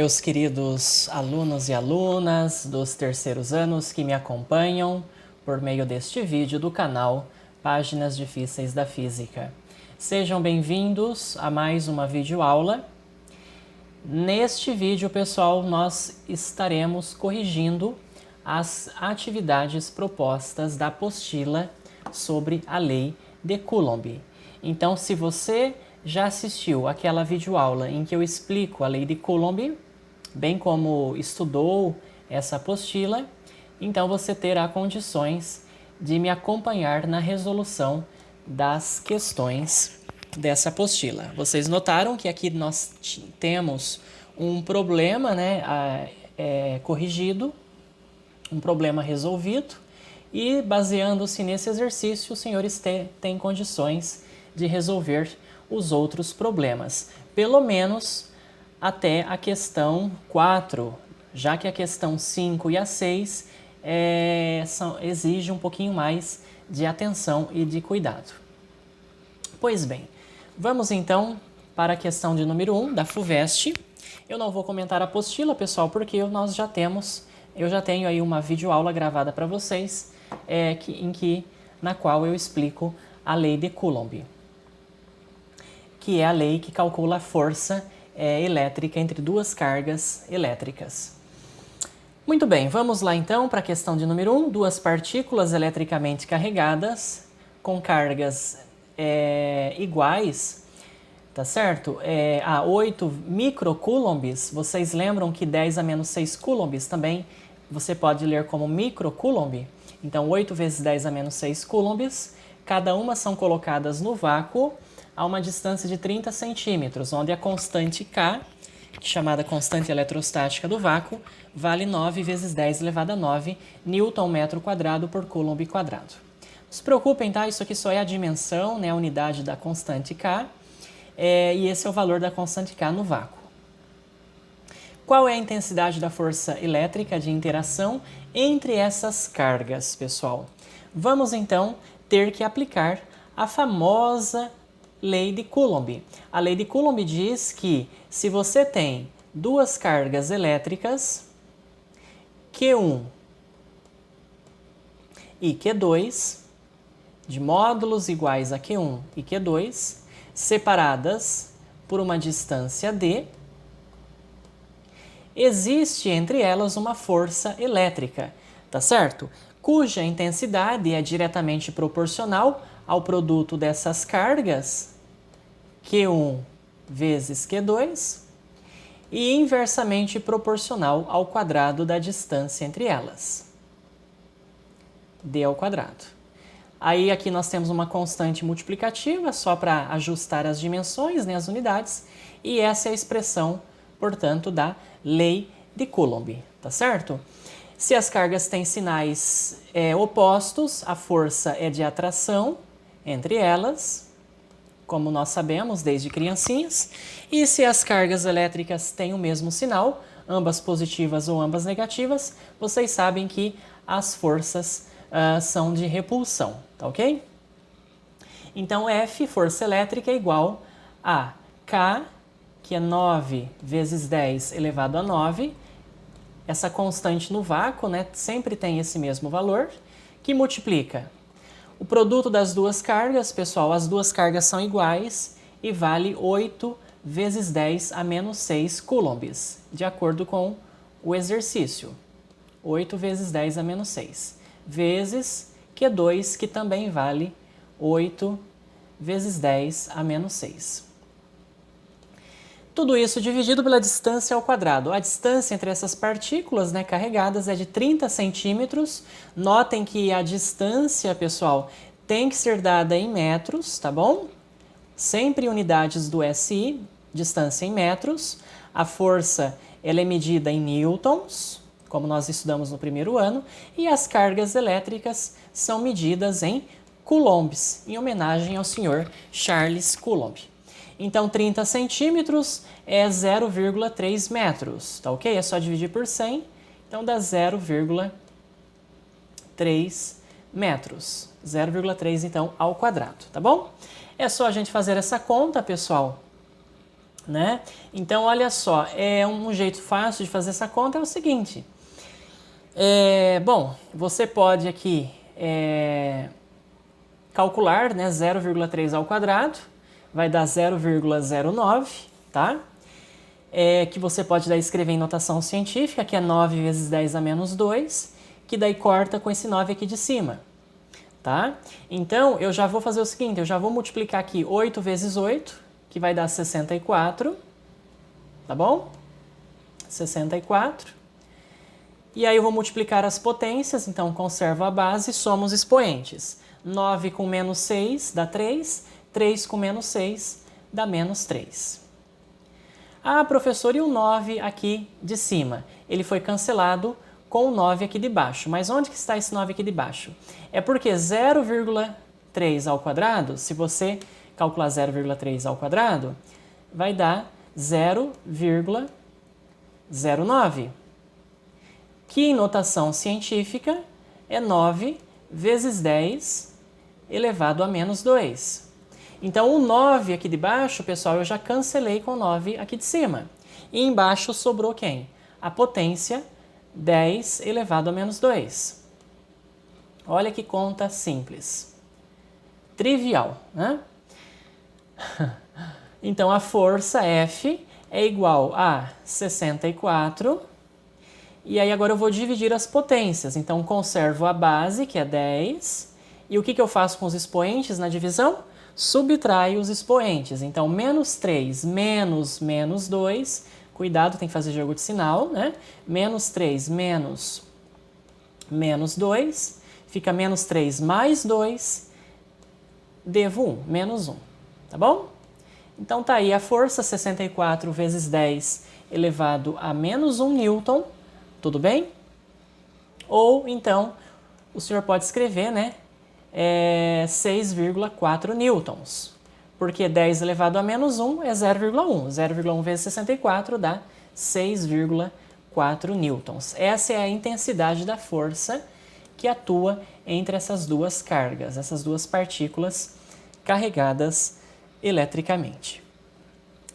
meus queridos alunos e alunas dos terceiros anos que me acompanham por meio deste vídeo do canal Páginas Difíceis da Física. Sejam bem-vindos a mais uma videoaula. Neste vídeo, pessoal, nós estaremos corrigindo as atividades propostas da apostila sobre a lei de Coulomb. Então, se você já assistiu aquela videoaula em que eu explico a lei de Coulomb, bem como estudou essa apostila, então você terá condições de me acompanhar na resolução das questões dessa apostila. Vocês notaram que aqui nós temos um problema, corrigido, um problema resolvido, e baseando-se nesse exercício, os senhores têm condições de resolver os outros problemas, pelo menos até a questão 4, já que a questão 5 e a 6 exigem um pouquinho mais de atenção e de cuidado. Pois bem, vamos então para a questão de número 1 da FUVEST. Eu não vou comentar a apostila, pessoal, porque eu já tenho aí uma videoaula gravada para vocês, na qual eu explico a lei de Coulomb, que é a lei que calcula a força elétrica entre duas cargas elétricas. Muito bem, vamos lá então para a questão de número 1. Duas partículas eletricamente carregadas com cargas iguais, tá certo? A 8 microcoulombs. Vocês lembram que 10 a menos 6 coulombs também você pode ler como microcoulomb? Então, 8 vezes 10 a menos 6 coulombs, cada uma são colocadas no vácuo a uma distância de 30 centímetros, onde a constante K, chamada constante eletrostática do vácuo, vale 9 vezes 10 elevado a 9 newton metro quadrado por coulomb quadrado. Não se preocupem, tá? Isso aqui só é a dimensão, né? A unidade da constante K, e esse é o valor da constante K no vácuo. Qual é a intensidade da força elétrica de interação entre essas cargas, pessoal? Vamos então ter que aplicar a famosa lei de Coulomb. A lei de Coulomb diz que se você tem duas cargas elétricas, Q1 e Q2, de módulos iguais a Q1 e Q2, separadas por uma distância d, existe entre elas uma força elétrica, tá certo? Cuja intensidade é diretamente proporcional ao produto dessas cargas, Q1 vezes Q2, e inversamente proporcional ao quadrado da distância entre elas, d ao quadrado. Aí aqui nós temos uma constante multiplicativa, só para ajustar as dimensões, né, as unidades, e essa é a expressão, portanto, da lei de Coulomb, tá certo? Se as cargas têm sinais opostos, a força é de atração entre elas, como nós sabemos desde criancinhas, e se as cargas elétricas têm o mesmo sinal, ambas positivas ou ambas negativas, vocês sabem que as forças são de repulsão, tá ok? Então, F, força elétrica, é igual a K, que é 9 vezes 10 elevado a 9, essa constante no vácuo, né, sempre tem esse mesmo valor, que multiplica o produto das duas cargas, pessoal, as duas cargas são iguais e vale 8 vezes 10 a menos 6 coulombs, de acordo com o exercício. 8 vezes 10 a menos 6, vezes Q2, que também vale 8 vezes 10 a menos 6. Tudo isso dividido pela distância ao quadrado. A distância entre essas partículas, né, carregadas é de 30 centímetros. Notem que a distância, pessoal, tem que ser dada em metros, tá bom? Sempre unidades do SI, distância em metros. A força ela é medida em newtons, como nós estudamos no primeiro ano. E as cargas elétricas são medidas em coulombs, em homenagem ao senhor Charles Coulomb. Então, 30 centímetros é 0,3 metros, tá ok? É só dividir por 100, então dá 0,3 metros. 0,3, então, ao quadrado, tá bom? É só a gente fazer essa conta, pessoal. né? Então, olha só, um jeito fácil de fazer essa conta é o seguinte. Bom, você pode aqui calcular, né, 0,3 ao quadrado, vai dar 0,09, tá? Que você daí escrever em notação científica, que é 9 vezes 10 a menos 2, que daí corta com esse 9 aqui de cima, tá? Então, eu já vou fazer o seguinte, eu já vou multiplicar aqui 8 vezes 8, que vai dar 64, tá bom? 64. E aí eu vou multiplicar as potências, então conservo a base, somos expoentes. 9 com menos 6 dá 3, 3 com menos 6 dá menos 3. Ah, professor, e o 9 aqui de cima? Ele foi cancelado com o 9 aqui de baixo. Mas onde que está esse 9 aqui de baixo? É porque 0,3 ao quadrado, se você calcular 0,3 ao quadrado, vai dar 0,09. Que em notação científica é 9 vezes 10 elevado a menos 2. Então, o 9 aqui de baixo, pessoal, eu já cancelei com o 9 aqui de cima. E embaixo sobrou quem? A potência 10 elevado a menos 2. Olha que conta simples. Trivial, né? Então, a força F é igual a 64. E aí agora eu vou dividir as potências. Então, conservo a base, que é 10. E o que eu faço com os expoentes na divisão? Subtraio os expoentes. Então, menos 3 menos menos 2. Cuidado, tem que fazer jogo de sinal, né? Menos 3 menos menos 2. Fica menos 3 mais 2. Devo 1, menos 1. Tá bom? Então, tá aí a força 64 vezes 10 elevado a menos 1 newton. Tudo bem? Ou, então, o senhor pode escrever, né? 6,4 newtons. Porque 10 elevado a menos 1 é 0,1. 0,1 vezes 64 dá 6,4 newtons. Essa é a intensidade da força que atua entre essas duas cargas, essas duas partículas carregadas eletricamente.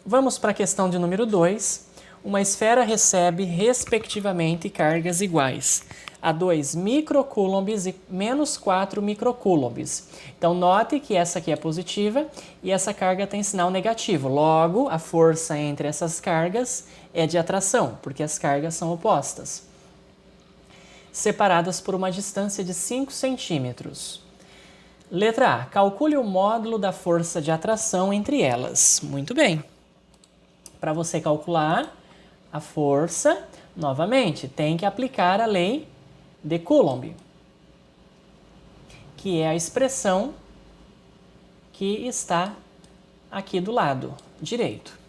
Vamos para a questão de número 2. Uma esfera recebe, respectivamente, cargas iguais a 2 microcoulombs e menos 4 microcoulombs. Então, note que essa aqui é positiva e essa carga tem sinal negativo. Logo, a força entre essas cargas é de atração, porque as cargas são opostas. Separadas por uma distância de 5 centímetros. Letra A. Calcule o módulo da força de atração entre elas. Muito bem. Para você calcular a força, novamente, tem que aplicar a lei de Coulomb, que é a expressão que está aqui do lado direito.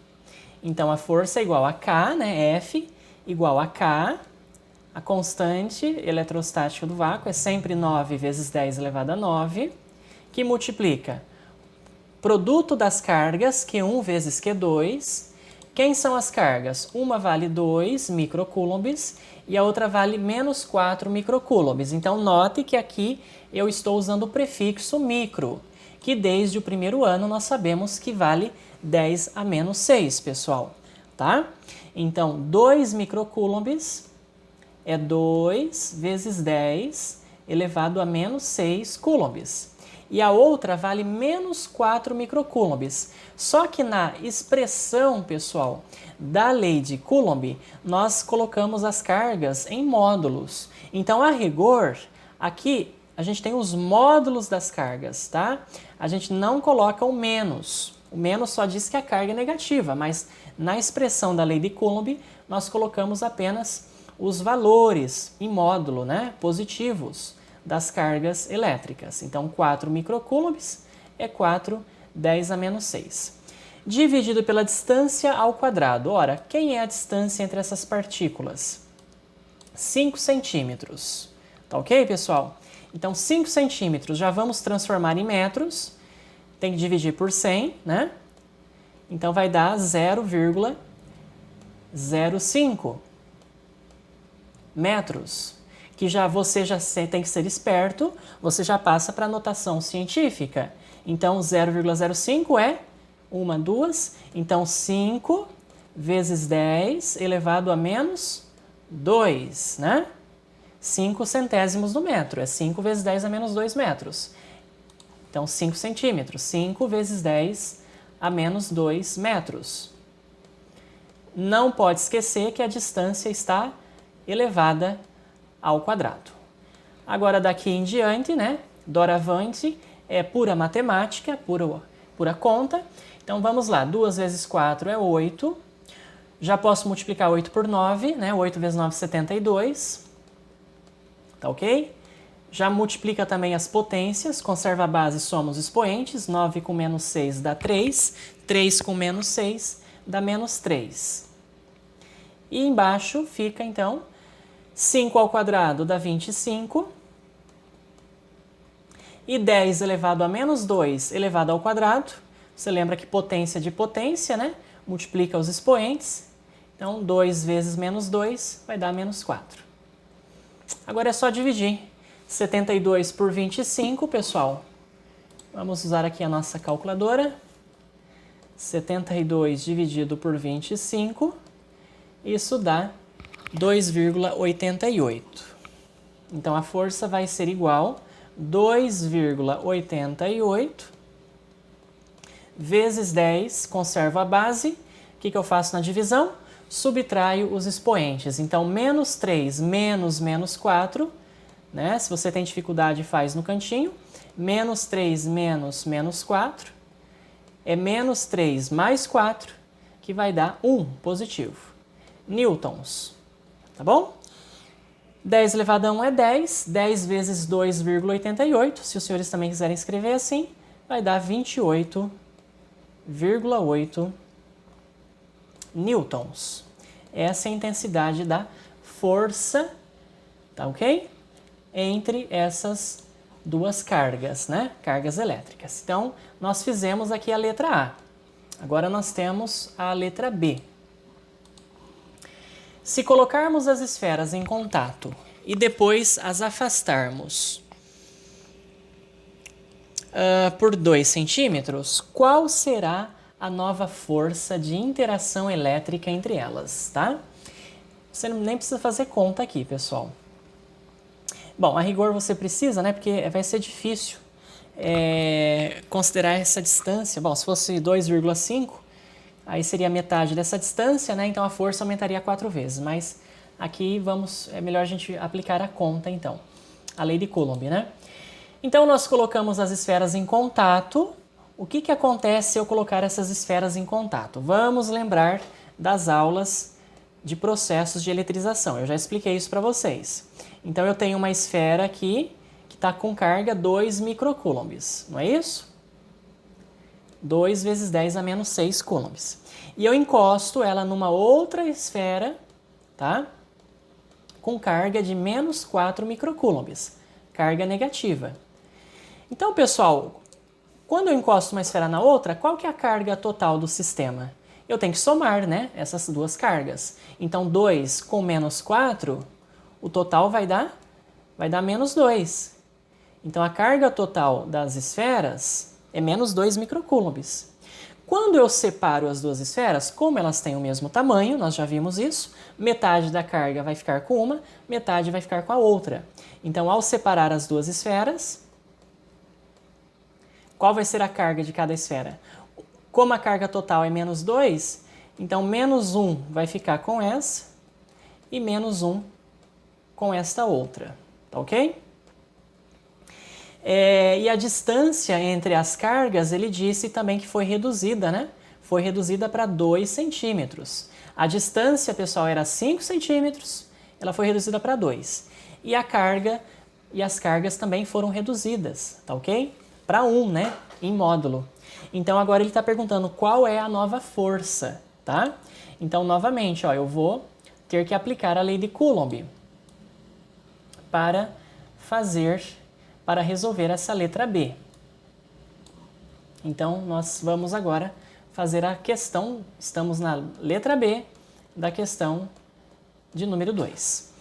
Então, a força é igual a K, né? F igual a K. A constante eletrostática do vácuo é sempre 9 vezes 10 elevado a 9, que multiplica produto das cargas, Q1 vezes Q2. Quem são as cargas? Uma vale 2 microcoulombs e a outra vale menos 4 microcoulombs. Então, note que aqui eu estou usando o prefixo micro, que desde o primeiro ano nós sabemos que vale 10 a menos 6, pessoal. Tá? Então, 2 microcoulombs é 2 vezes 10 elevado a menos 6 coulombs. E a outra vale menos 4 microcoulombs. Só que na expressão, pessoal, da lei de Coulomb, nós colocamos as cargas em módulos. Então, a rigor, aqui a gente tem os módulos das cargas, tá? A gente não coloca o menos. O menos só diz que a carga é negativa, mas na expressão da lei de Coulomb, nós colocamos apenas os valores em módulo, né? Positivos das cargas elétricas. Então, 4 microcoulombs é 4, 10 a menos 6. Dividido pela distância ao quadrado. Ora, quem é a distância entre essas partículas? 5 centímetros. Tá ok, pessoal? Então, 5 centímetros já vamos transformar em metros. Tem que dividir por 100, né? Então, vai dar 0,05 metros. Que você já tem que ser esperto, você já passa para a notação científica. Então, 0,05 é 1, 2. Então, 5 vezes 10 elevado a menos 2, né? 5 centésimos do metro. É 5 vezes 10 a menos 2 metros. Então, 5 centímetros. 5 vezes 10 a menos 2 metros. Não pode esquecer que a distância está elevada ao quadrado. Agora, daqui em diante, né? Doravante, é pura matemática, pura conta. Então, vamos lá. 2 vezes 4 é 8. Já posso multiplicar 8 por 9, né? 8 vezes 9 é 72. Tá ok? Já multiplica também as potências. Conserva a base, soma os expoentes. 9 com menos 6 dá 3. 3 com menos 6 dá menos 3. E embaixo fica, então, 5 ao quadrado dá 25. E 10 elevado a menos 2 elevado ao quadrado. Você lembra que potência de potência, né? Multiplica os expoentes. Então, 2 vezes menos 2 vai dar menos 4. Agora é só dividir. 72 por 25, pessoal. Vamos usar aqui a nossa calculadora. 72 dividido por 25. Isso dá 2,88. Então, a força vai ser igual a 2,88 vezes 10, conservo a base. O que eu faço na divisão? Subtraio os expoentes. Então, menos 3 menos menos 4, né? Se você tem dificuldade, faz no cantinho. Menos 3 menos menos 4 é menos 3 mais 4, que vai dar 1 positivo. Newtons. Tá bom? 10 elevado a 1 é 10. 10 vezes 2,88. Se os senhores também quiserem escrever assim, vai dar 28,8 newtons. Essa é a intensidade da força, tá ok? Entre essas duas cargas, né? Cargas elétricas. Então, nós fizemos aqui a letra A. Agora nós temos a letra B. Se colocarmos as esferas em contato e depois as afastarmos por 2 centímetros, qual será a nova força de interação elétrica entre elas, tá? Você nem precisa fazer conta aqui, pessoal. Bom, a rigor você precisa, né? Porque vai ser difícil considerar essa distância. Bom, se fosse 2,5, aí seria metade dessa distância, né? Então a força aumentaria 4 vezes. Mas aqui é melhor a gente aplicar a conta, então. A lei de Coulomb, né? Então nós colocamos as esferas em contato. O que acontece se eu colocar essas esferas em contato? Vamos lembrar das aulas de processos de eletrização. Eu já expliquei isso para vocês. Então eu tenho uma esfera aqui que está com carga 2 microcoulombs, não é isso? 2 vezes 10 a menos 6 coulombs. E eu encosto ela numa outra esfera, tá? Com carga de menos 4 microcoulombs, carga negativa. Então, pessoal, quando eu encosto uma esfera na outra, qual que é a carga total do sistema? Eu tenho que somar, né, essas duas cargas. Então, 2 com menos 4, o total vai dar menos 2. Então, a carga total das esferas é menos 2 microcoulombs. Quando eu separo as duas esferas, como elas têm o mesmo tamanho, nós já vimos isso, metade da carga vai ficar com uma, metade vai ficar com a outra. Então, ao separar as duas esferas, qual vai ser a carga de cada esfera? Como a carga total é menos 2, então menos 1 vai ficar com essa e menos 1 com esta outra, tá ok? E a distância entre as cargas, ele disse também que foi reduzida, né? Foi reduzida para 2 centímetros. A distância, pessoal, era 5 centímetros, ela foi reduzida para 2. E a carga e as cargas também foram reduzidas, tá ok? Para 1, né? Em módulo. Então, agora ele está perguntando qual é a nova força, tá? Então, novamente, ó, eu vou ter que aplicar a lei de Coulomb para resolver essa letra B. Então, nós vamos agora fazer a questão, estamos na letra B da questão de número 2.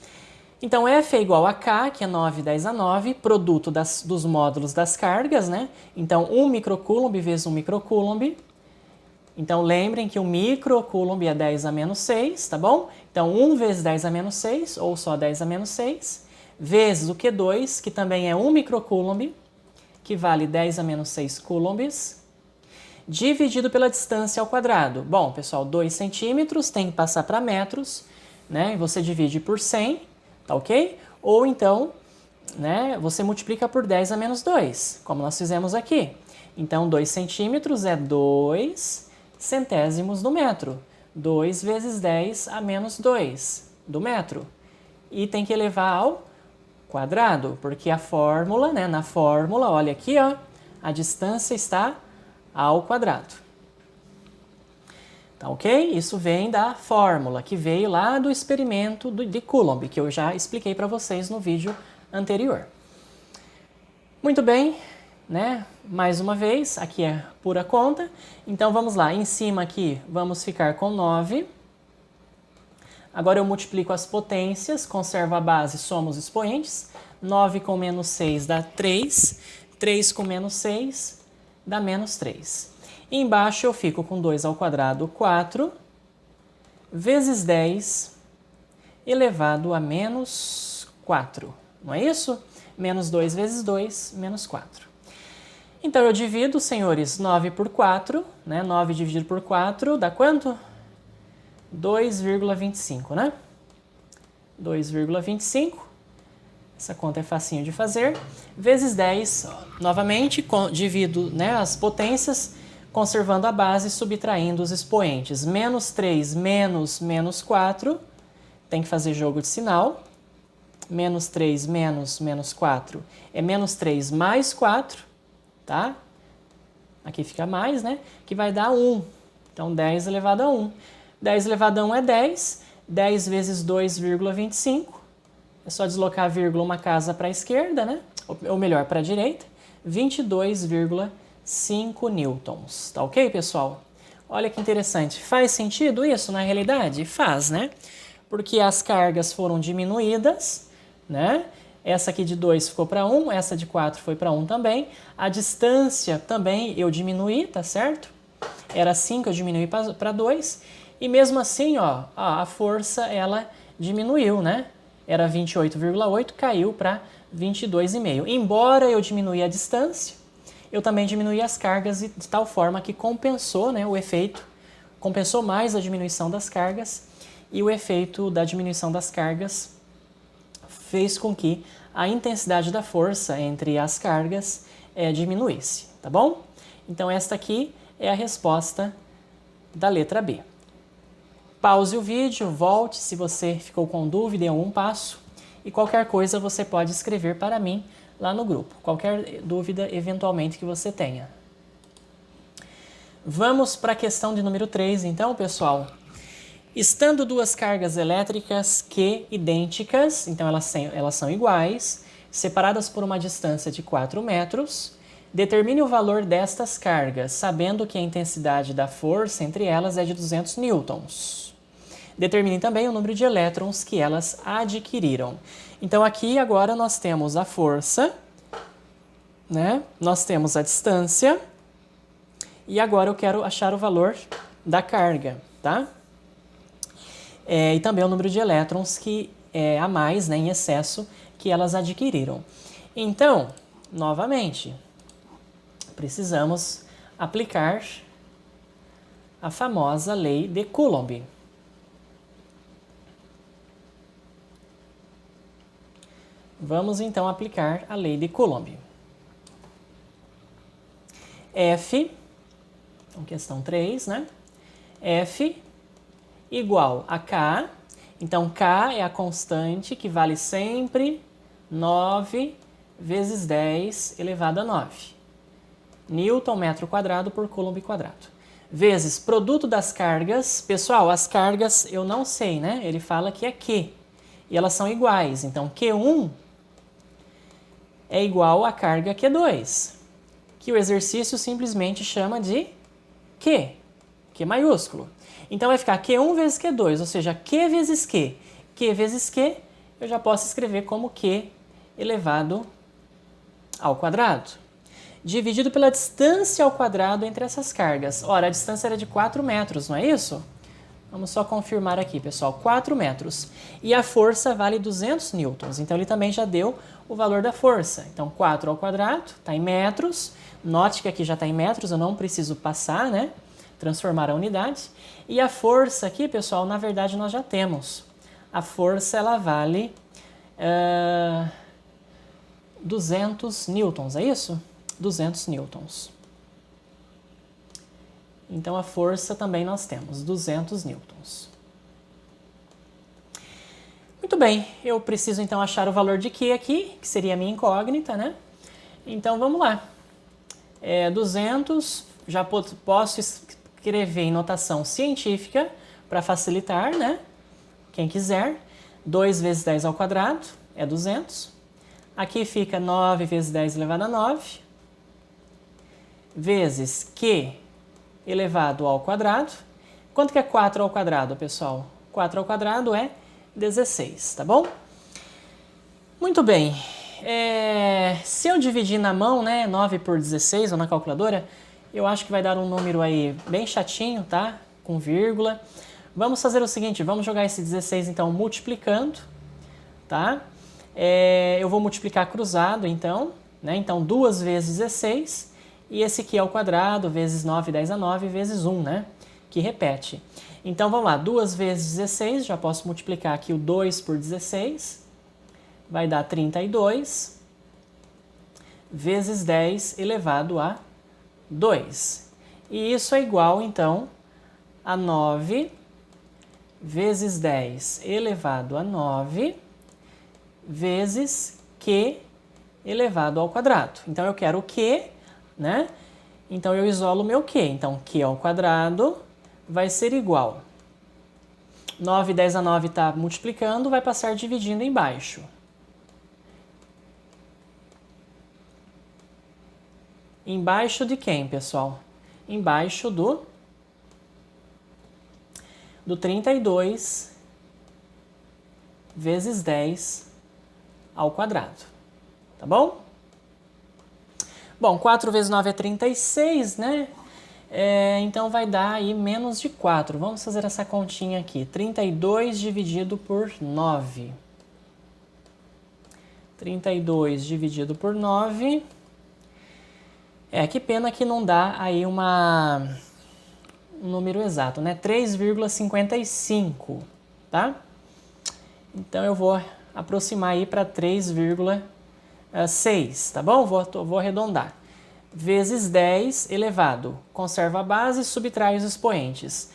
Então, F é igual a K, que é 9, 10 a 9, produto dos módulos das cargas, né? Então, 1 microcoulomb vezes 1 microcoulomb Então, lembrem que o microcoulomb é 10 a menos 6, tá bom? Então, 1 vezes 10 a menos 6, ou só 10 a menos 6, vezes o Q2, que também é 1 microcoulomb, que vale 10 a menos 6 coulombs, dividido pela distância ao quadrado. Bom, pessoal, 2 centímetros tem que passar para metros, né? E você divide por 100, tá ok? Ou então, né, você multiplica por 10 a menos 2, como nós fizemos aqui. Então, 2 centímetros é 2 centésimos do metro. 2 vezes 10 a menos 2 do metro. E tem que elevar ao quadrado, porque a fórmula, né, na fórmula, olha aqui, ó, a distância está ao quadrado. Tá ok? Isso vem da fórmula que veio lá do experimento de Coulomb, que eu já expliquei para vocês no vídeo anterior. Muito bem, né? Mais uma vez, aqui é pura conta. Então vamos lá, em cima aqui vamos ficar com 9. Agora eu multiplico as potências, conservo a base, somo os expoentes. 9 com menos 6 dá 3. 3 com menos 6 dá menos 3. E embaixo eu fico com 2 ao quadrado, 4, vezes 10 elevado a menos 4. Não é isso? Menos 2 vezes 2, menos 4. Então eu divido, senhores, 9 por 4, né? 9 dividido por 4 dá quanto? 2,25, né? 2,25, essa conta é facinho de fazer, vezes 10, novamente, divido, né, as potências, conservando a base, subtraindo os expoentes. Menos 3 menos menos 4, tem que fazer jogo de sinal. Menos 3 menos menos 4 é menos 3 mais 4, tá? Aqui fica mais, né? Que vai dar 1. Então, 10 elevado a 1. 10 elevado a 1 é 10. 10 vezes 2,25. É só deslocar a vírgula uma casa para a esquerda, né? Ou melhor, para a direita. 22,5 newtons. Tá ok, pessoal? Olha que interessante. Faz sentido isso na realidade? Faz, né? Porque as cargas foram diminuídas, né? Essa aqui de 2 ficou para 1, essa de 4 foi para 1 também. A distância também eu diminuí, tá certo? Era 5, eu diminui para 2. E mesmo assim, ó, a força ela diminuiu, né? Era 28,8, caiu para 22,5. Embora eu diminui a distância, eu também diminui as cargas de tal forma que compensou, né, o efeito, compensou mais a diminuição das cargas, e o efeito da diminuição das cargas fez com que a intensidade da força entre as cargas diminuísse, tá bom? Então esta aqui é a resposta da letra B. Pause o vídeo, volte se você ficou com dúvida em algum passo e qualquer coisa você pode escrever para mim lá no grupo, qualquer dúvida eventualmente que você tenha. Vamos para a questão de número 3, então, pessoal. Estando duas cargas elétricas Q idênticas, então elas são iguais, separadas por uma distância de 4 metros, determine o valor destas cargas, sabendo que a intensidade da força entre elas é de 200 newtons. Determine também o número de elétrons que elas adquiriram. Então aqui agora nós temos a força, né? Nós temos a distância e agora eu quero achar o valor da carga, tá? E também o número de elétrons que é a mais, né, em excesso, que elas adquiriram. Então, novamente, precisamos aplicar a famosa lei de Coulomb. Vamos então aplicar a lei de Coulomb. F, então questão 3, né? F igual a K, então K é a constante que vale sempre 9 vezes 10 elevado a 9. Newton metro quadrado por Coulomb quadrado. Vezes produto das cargas. Pessoal, as cargas eu não sei, né? Ele fala que é Q. E elas são iguais. Então, Q1 é igual à carga Q2, que o exercício simplesmente chama de Q, Q maiúsculo. Então vai ficar Q1 vezes Q2, ou seja, Q vezes Q. Q vezes Q eu já posso escrever como Q elevado ao quadrado. dividido pela distância ao quadrado entre essas cargas. Ora, a distância era de 4 metros, não é isso? Vamos só confirmar aqui, pessoal, 4 metros. E a força vale 200 newtons, então ele também já deu o valor da força. Então, 4 ao quadrado está em metros. Note que aqui já está em metros, eu não preciso passar, né? Transformar a unidade. E a força aqui, pessoal, na verdade nós já temos. A força, ela vale 200 newtons, é isso? 200 newtons. Então, a força também nós temos, 200 newtons. Muito bem, eu preciso então achar o valor de Q aqui, que seria a minha incógnita, né? Então, vamos lá. 200, já posso escrever em notação científica, para facilitar, né? Quem quiser. 2 vezes 10 ao quadrado é 200. Aqui fica 9 vezes 10 elevado a 9, vezes Q elevado ao quadrado. Quanto que é 4 ao quadrado, pessoal? 4 ao quadrado é 16, tá bom? Muito bem. Se eu dividir na mão, né, 9 por 16, ou na calculadora, eu acho que vai dar um número aí bem chatinho, tá? Com vírgula. Vamos fazer o seguinte, vamos jogar esse 16, então, multiplicando, tá? Eu vou multiplicar cruzado, então, né? Então, 2 vezes 16... E esse aqui ao quadrado, vezes 9, 10 a 9, vezes 1, né? Que repete. Então, vamos lá. 2 vezes 16, já posso multiplicar aqui o 2 por 16. Vai dar 32, vezes 10 elevado a 2. E isso é igual, então, a 9 vezes 10 elevado a 9, vezes Q elevado ao quadrado. Então, eu quero o Q, né? Então, eu isolo o meu Q. Então, Q ao quadrado vai ser igual. 9, 10 a 9 está multiplicando, vai passar dividindo embaixo. Embaixo de quem, pessoal? Embaixo do 32 vezes 10 ao quadrado. Tá bom? Bom, 4 vezes 9 é 36, né? Então, vai dar aí menos de 4. Vamos fazer essa continha aqui. 32 dividido por 9. 32 dividido por 9. Que pena que não dá aí um número exato, né? 3,55, tá? Então, eu vou aproximar aí para 3,6, tá bom? Vou arredondar. Vezes 10 elevado. Conserva a base, subtrai os expoentes.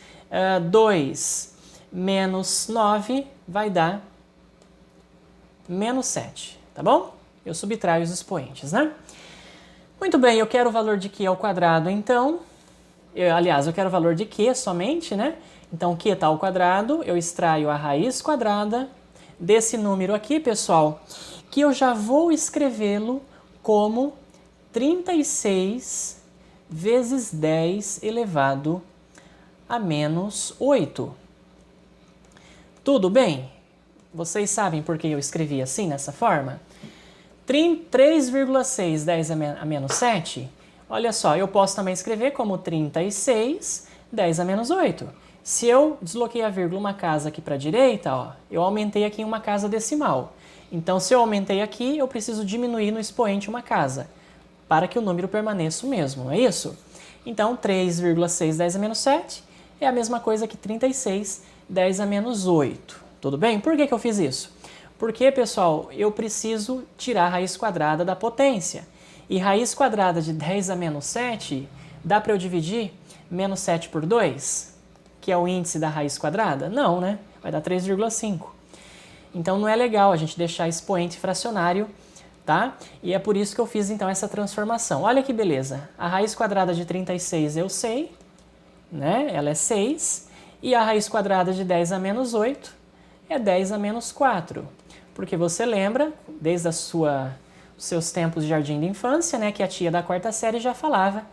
2 menos 9 vai dar menos 7, tá bom? Eu subtraio os expoentes, né? Muito bem, eu quero o valor de Q ao quadrado, então. Aliás, eu quero o valor de Q somente, né? Então, Q está ao quadrado, eu extraio a raiz quadrada desse número aqui, pessoal, que eu já vou escrevê-lo como 36 vezes 10 elevado a menos 8. Tudo bem? Vocês sabem por que eu escrevi assim, nessa forma? 3,6, 10 a menos 7. Olha só, eu posso também escrever como 36, 10 a menos 8. Se eu desloquei a vírgula uma casa aqui para a direita, ó, eu aumentei aqui em uma casa decimal. Então, se eu aumentei aqui, eu preciso diminuir no expoente uma casa, para que o número permaneça o mesmo, não é isso? Então, 3,6, 10 a menos 7 é a mesma coisa que 36, 10 a menos 8. Tudo bem? Por que eu fiz isso? Porque, pessoal, eu preciso tirar a raiz quadrada da potência. E raiz quadrada de 10 a menos 7, dá para eu dividir menos 7 por 2, que é o índice da raiz quadrada? Não, né? Vai dar 3,5. Então, não é legal a gente deixar expoente fracionário, tá? E é por isso que eu fiz, então, essa transformação. Olha que beleza. A raiz quadrada de 36 eu sei, né? Ela é 6. E a raiz quadrada de 10 a menos 8 é 10 a menos 4. Porque você lembra, desde os seus tempos de jardim de infância, né, que a tia da quarta série já falava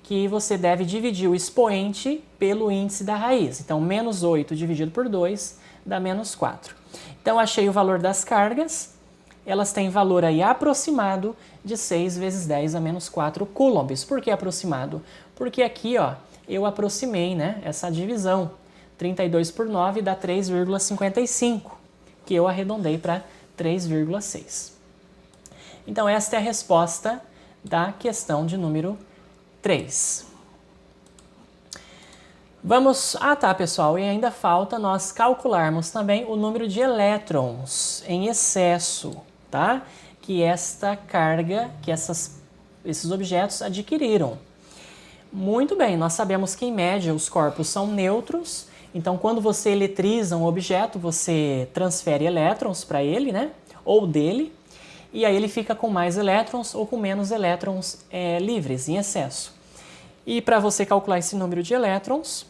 que você deve dividir o expoente pelo índice da raiz. Então, menos 8 dividido por 2 dá menos 4. Então, achei o valor das cargas. elas têm valor aí aproximado de 6 vezes 10 a menos 4 coulombs. Por que aproximado? Porque aqui, ó, eu aproximei, né, essa divisão. 32 por 9 dá 3,55, que eu arredondei para 3,6. Então, esta é a resposta da questão de número 3. Vamos... Ah, tá, pessoal, e ainda falta nós calcularmos também o número de elétrons em excesso, tá? Que esta carga, que esses objetos adquiriram. Muito bem, nós sabemos que em média os corpos são neutros, então quando você eletriza um objeto, você transfere elétrons para ele, né? Ou dele, e aí ele fica com mais elétrons ou com menos elétrons livres, em excesso. E para você calcular esse número de elétrons,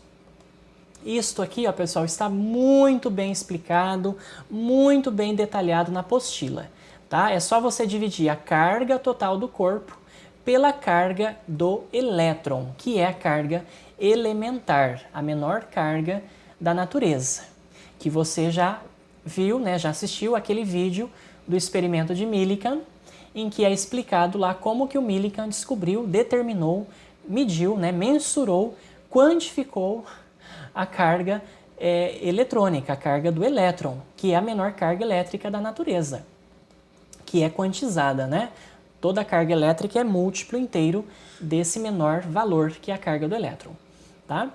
isto aqui, ó, pessoal, está muito bem explicado, muito bem detalhado na apostila, tá? É só você dividir a carga total do corpo pela carga do elétron, que é a carga elementar, a menor carga da natureza, que você já viu, né, já assistiu aquele vídeo do experimento de Millikan, em que é explicado lá como que o Millikan descobriu, determinou, mediu, né, mensurou, quantificou a carga eletrônica, a carga do elétron, que é a menor carga elétrica da natureza, que é quantizada, né? Toda a carga elétrica é múltiplo inteiro desse menor valor, que é a carga do elétron, tá?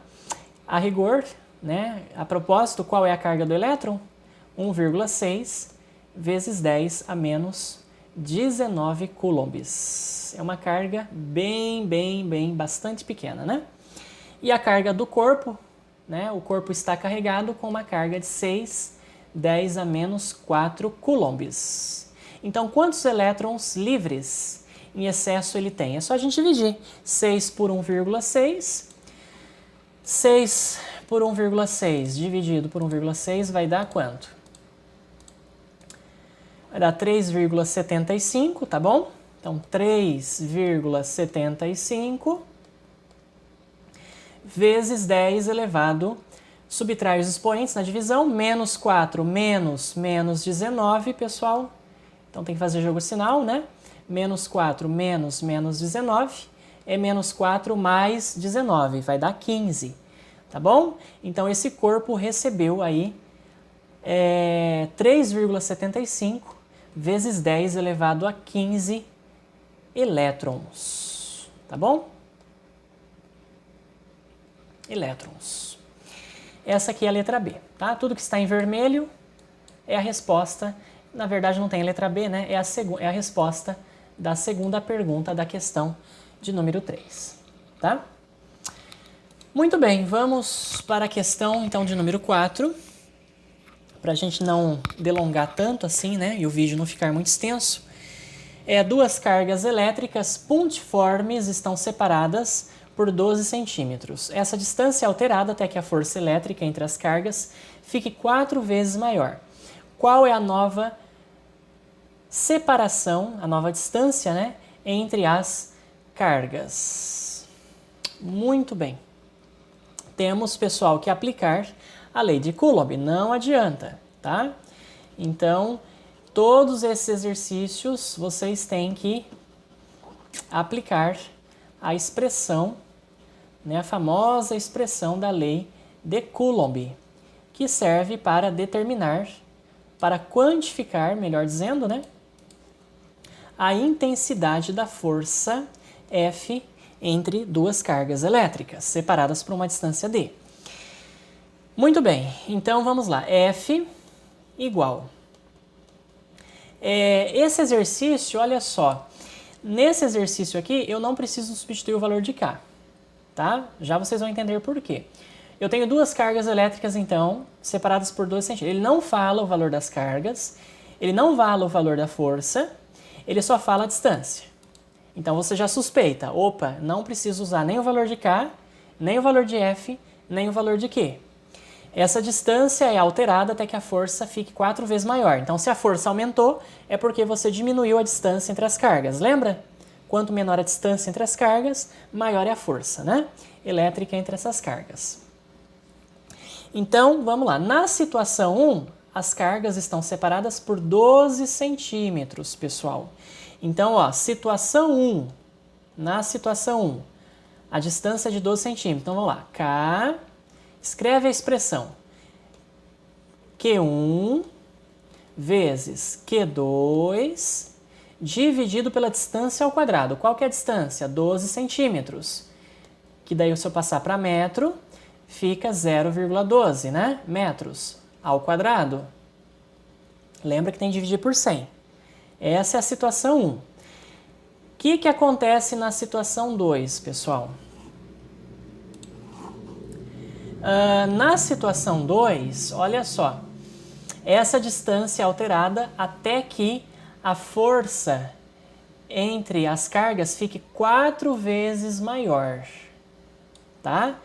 A rigor, né, a propósito, qual é a carga do elétron? 1,6 vezes 10 a menos 19 coulombs. É uma carga bastante pequena, né? E a carga do corpo, né? O corpo está carregado com uma carga de 6, 10 a menos 4 coulombs. Então, quantos elétrons livres em excesso ele tem? É só a gente dividir. 6 por 1,6. 6 por 1,6 dividido por 1,6 vai dar quanto? Vai dar 3,75, tá bom? Então, 3,75 vezes 10 elevado, subtrai os expoentes na divisão, menos 4 menos 19, pessoal. Então, tem que fazer jogo sinal, né? Menos 4 menos 19 é menos 4 mais 19, vai dar 15, tá bom? Então, esse corpo recebeu aí 3,75 vezes 10 elevado a 15 elétrons, tá bom? Elétrons. Essa aqui é a letra B, tá? Tudo que está em vermelho é a resposta. Na verdade, não tem a letra B, né? É a resposta da segunda pergunta da questão de número 3, tá? Muito bem, vamos para a questão, então, de número 4. Para a gente não delongar tanto assim, né? E o vídeo não ficar muito extenso. Duas cargas elétricas pontiformes estão separadas por 12 centímetros. Essa distância é alterada até que a força elétrica entre as cargas fique 4 vezes maior. Qual é a nova separação, a nova distância, né, entre as cargas? Muito bem. Temos, pessoal, que aplicar a lei de Coulomb. Não adianta, tá? Então, todos esses exercícios vocês têm que aplicar a expressão, né, a famosa expressão da lei de Coulomb, que serve para determinar, para quantificar, melhor dizendo, né, a intensidade da força F entre duas cargas elétricas, separadas por uma distância D. Muito bem, então vamos lá. F igual. Esse exercício, olha só, nesse exercício aqui eu não preciso substituir o valor de K, tá? Já vocês vão entender por quê. Eu tenho duas cargas elétricas, então, separadas por 12 centímetros. Ele não fala o valor das cargas, ele não fala o valor da força, ele só fala a distância. Então você já suspeita, opa, não preciso usar nem o valor de K, nem o valor de F, nem o valor de Q. Essa distância é alterada até que a força fique 4 vezes maior. Então, se a força aumentou, é porque você diminuiu a distância entre as cargas. Lembra? Quanto menor a distância entre as cargas, maior é a força, né, elétrica entre essas cargas. Então, vamos lá. Na situação 1, as cargas estão separadas por 12 centímetros, pessoal. Então, ó, situação 1. Na situação 1, a distância é de 12 centímetros. Então, vamos lá. K, escreve a expressão Q1 vezes Q2 dividido pela distância ao quadrado. Qual que é a distância? 12 centímetros. Que daí, se eu passar para metro, fica 0,12, né? Metros ao quadrado. Lembra que tem que dividir por 100. Essa é a situação 1. O que acontece na situação 2, pessoal? Na situação 2, olha só. Essa distância é alterada até que a força entre as cargas fique 4 vezes maior. Tá?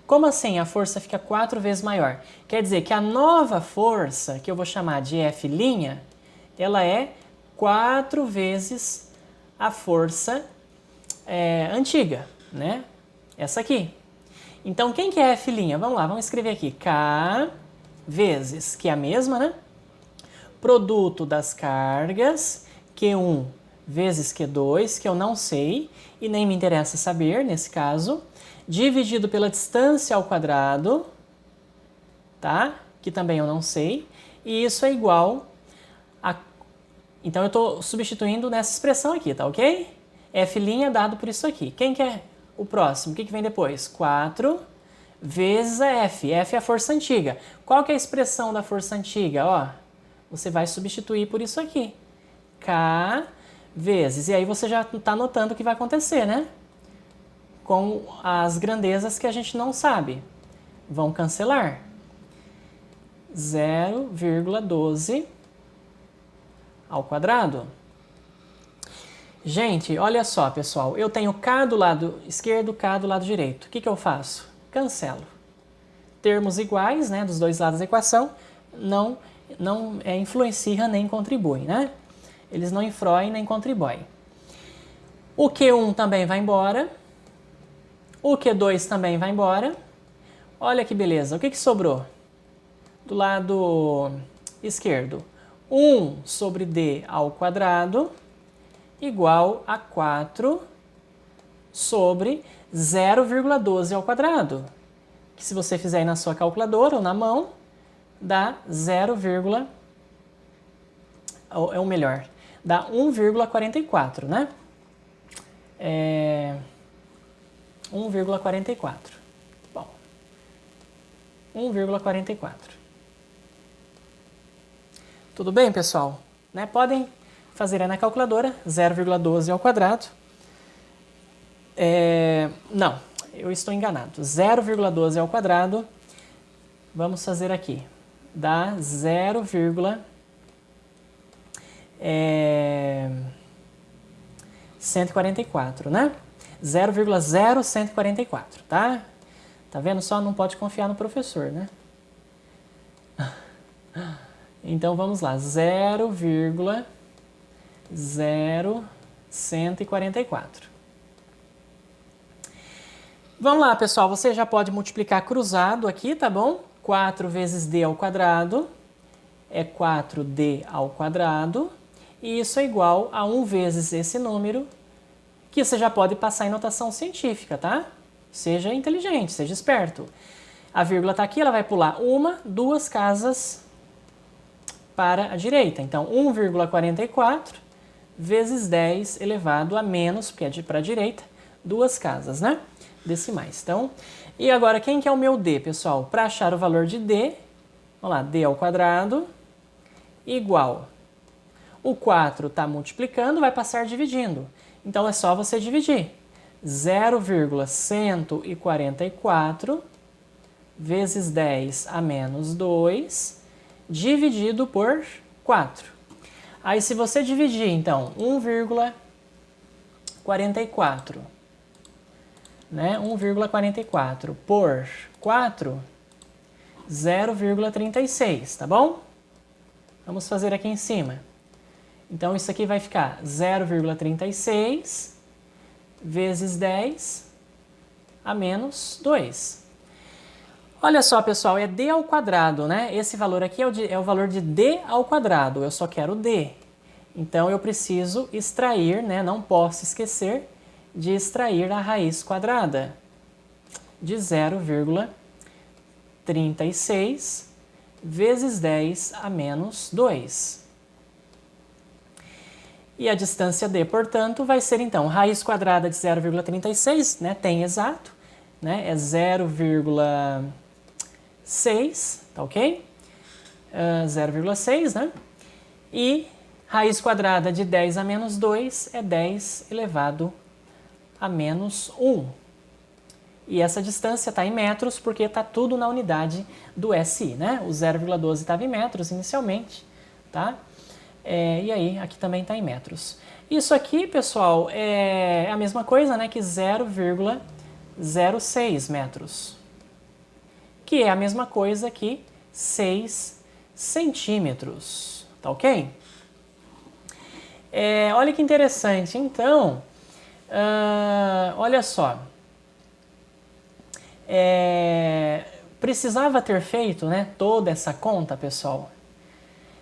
Como assim a força fica 4 vezes maior? Quer dizer que a nova força, que eu vou chamar de F', ela é 4 vezes a força antiga, né? Essa aqui. Então, quem que é F'? Vamos lá, vamos escrever aqui. K vezes, que é a mesma, né? Produto das cargas, Q1 vezes Q2, que eu não sei e nem me interessa saber nesse caso, dividido pela distância ao quadrado, tá? Que também eu não sei, e isso é igual a... Então, eu estou substituindo nessa expressão aqui, tá ok? F' é dado por isso aqui. Quem que é o próximo? O que vem depois? 4 vezes a F. F é a força antiga. Qual que é a expressão da força antiga? Ó, você vai substituir por isso aqui. K vezes. E aí você já está notando o que vai acontecer, né? Com as grandezas que a gente não sabe. Vão cancelar. 0,12 ao quadrado. Gente, olha só, pessoal. Eu tenho K do lado esquerdo, K do lado direito. O que eu faço? Cancelo. Termos iguais, né, dos dois lados da equação, não influenciam nem contribuem, né? Eles não influem nem contribuem. O Q1 também vai embora. O Q2 também vai embora. Olha que beleza. O que sobrou? Do lado esquerdo. 1 sobre D ao quadrado igual a 4 sobre 0,12 ao quadrado. Que se você fizer aí na sua calculadora ou na mão, dá 1,44, né? 1,44. Bom, 1,44. Tudo bem, pessoal? Né? Podem fazer aí na calculadora, 0,12 ao quadrado. Não, eu estou enganado. 0,12 ao quadrado, vamos fazer aqui. Dá 144, né? 0,0144, tá? Tá vendo? Só não pode confiar no professor, né? Então, vamos lá. 0,0144. Vamos lá, pessoal. Você já pode multiplicar cruzado aqui, tá bom? 4 vezes D ao quadrado é 4D ao quadrado. E isso é igual a 1 vezes esse número, que você já pode passar em notação científica, tá? Seja inteligente, seja esperto. A vírgula está aqui, ela vai pular 1, 2 casas para a direita. Então, 1,44 vezes 10 elevado a menos, porque é para a direita, 2 casas, né? Decimais. Então, e agora, quem que é o meu D, pessoal? Para achar o valor de D, vamos lá, D ao quadrado igual. O 4 está multiplicando, vai passar dividindo. Então, é só você dividir. 0,144 vezes 10 a menos 2 dividido por 4. Aí, se você dividir, então, 1,44, né? 1,44 por 4, 0,36, tá bom? Vamos fazer aqui em cima. Então, isso aqui vai ficar 0,36 vezes 10 a menos 2. Olha só, pessoal, é d ao quadrado, né? Esse valor aqui é o valor de d ao quadrado, eu só quero d. Então, eu preciso extrair, né? Não posso esquecer de extrair a raiz quadrada de 0,36 vezes 10 a menos 2. E a distância d, portanto, vai ser, então, raiz quadrada de 0,36, né? Tem exato, né? É 0,6, tá ok? 0,6, né? E raiz quadrada de 10 a menos 2 é 10 elevado a menos 1. E essa distância está em metros porque está tudo na unidade do SI, né? O 0,12 estava em metros inicialmente, tá? E aí, aqui também está em metros. Isso aqui, pessoal, é a mesma coisa, né, que 0,06 metros, que é a mesma coisa que 6 centímetros, tá ok? Olha que interessante, então, olha só, precisava ter feito, né, toda essa conta, pessoal.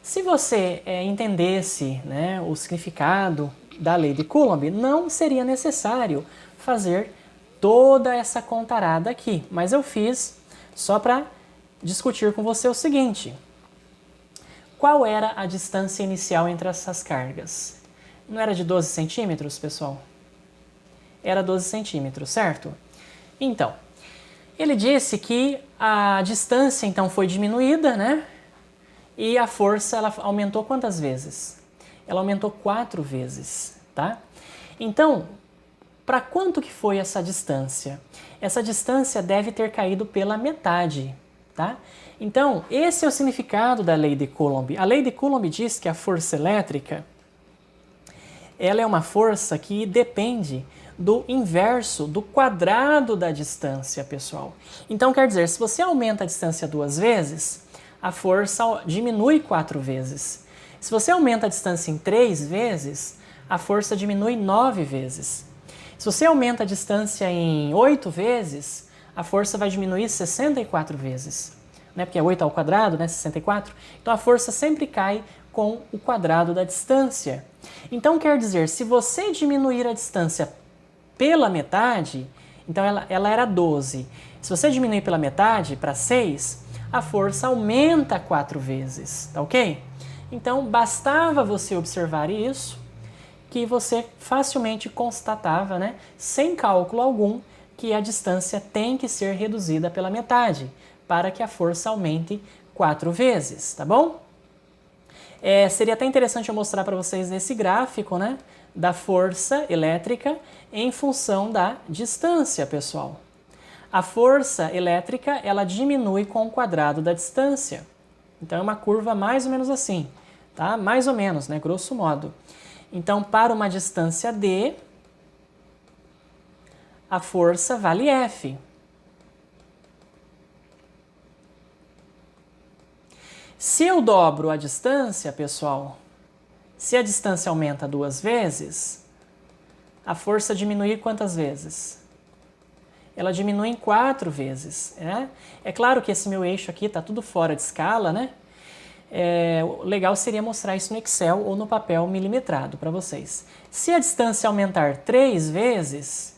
Se você entendesse, né, o significado da lei de Coulomb, não seria necessário fazer toda essa contarada aqui, mas eu fiz só para discutir com você o seguinte: qual era a distância inicial entre essas cargas? Não era de 12 centímetros, pessoal? Era 12 centímetros, certo? Então, ele disse que a distância então foi diminuída, né? E a força ela aumentou quantas vezes? Ela aumentou 4 vezes, tá? Então, para quanto que foi essa distância? Essa distância deve ter caído pela metade, tá? Então, esse é o significado da lei de Coulomb. A lei de Coulomb diz que a força elétrica ela é uma força que depende do inverso do quadrado da distância, pessoal. Então, quer dizer, se você aumenta a distância 2 vezes, a força diminui 4 vezes. Se você aumenta a distância em 3 vezes, a força diminui 9 vezes. Se você aumenta a distância em 8 vezes, a força vai diminuir 64 vezes. Né? Porque é 8 ao quadrado, né? 64. Então a força sempre cai com o quadrado da distância. Então quer dizer, se você diminuir a distância pela metade, então ela era 12. Se você diminuir pela metade para 6, a força aumenta 4 vezes, tá ok? Então, bastava você observar isso, que você facilmente constatava, né, sem cálculo algum, que a distância tem que ser reduzida pela metade, para que a força aumente 4 vezes, tá bom? Seria até interessante eu mostrar para vocês esse gráfico, né, da força elétrica em função da distância, pessoal. A força elétrica, ela diminui com o quadrado da distância. Então, é uma curva mais ou menos assim, tá? Mais ou menos, né? Grosso modo. Então, para uma distância d, a força vale F. Se eu dobro a distância, pessoal, se a distância aumenta 2 vezes, a força diminui quantas vezes? Ela diminui em 4 vezes. É claro que esse meu eixo aqui está tudo fora de escala, né? O legal seria mostrar isso no Excel ou no papel milimetrado para vocês. Se a distância aumentar 3 vezes,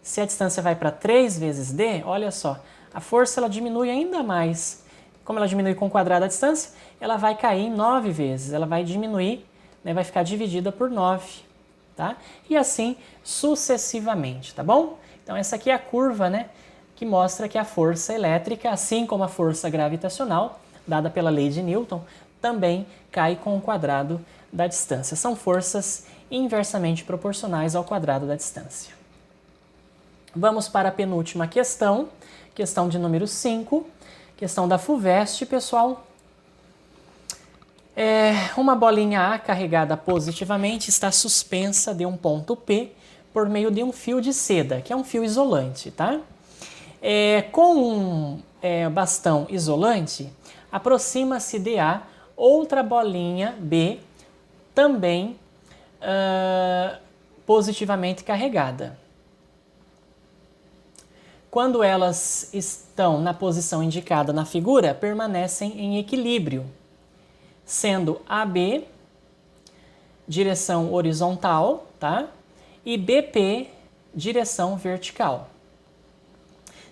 se a distância vai para 3 vezes d, olha só, a força ela diminui ainda mais. Como ela diminui com o quadrado da distância, ela vai cair em 9 vezes, ela vai diminuir, né, vai ficar dividida por 9, tá? E assim sucessivamente, tá bom? Então essa aqui é a curva, né, que mostra que a força elétrica, assim como a força gravitacional, dada pela lei de Newton, também cai com o quadrado da distância. São forças inversamente proporcionais ao quadrado da distância. Vamos para a penúltima questão, questão de número 5, questão da FUVEST, pessoal. Uma bolinha A carregada positivamente está suspensa de um ponto P por meio de um fio de seda, que é um fio isolante, tá? Com um bastão isolante, aproxima-se de A outra bolinha B, também positivamente carregada. quando elas estão na posição indicada na figura, permanecem em equilíbrio, sendo AB direção horizontal, tá? E BP direção vertical.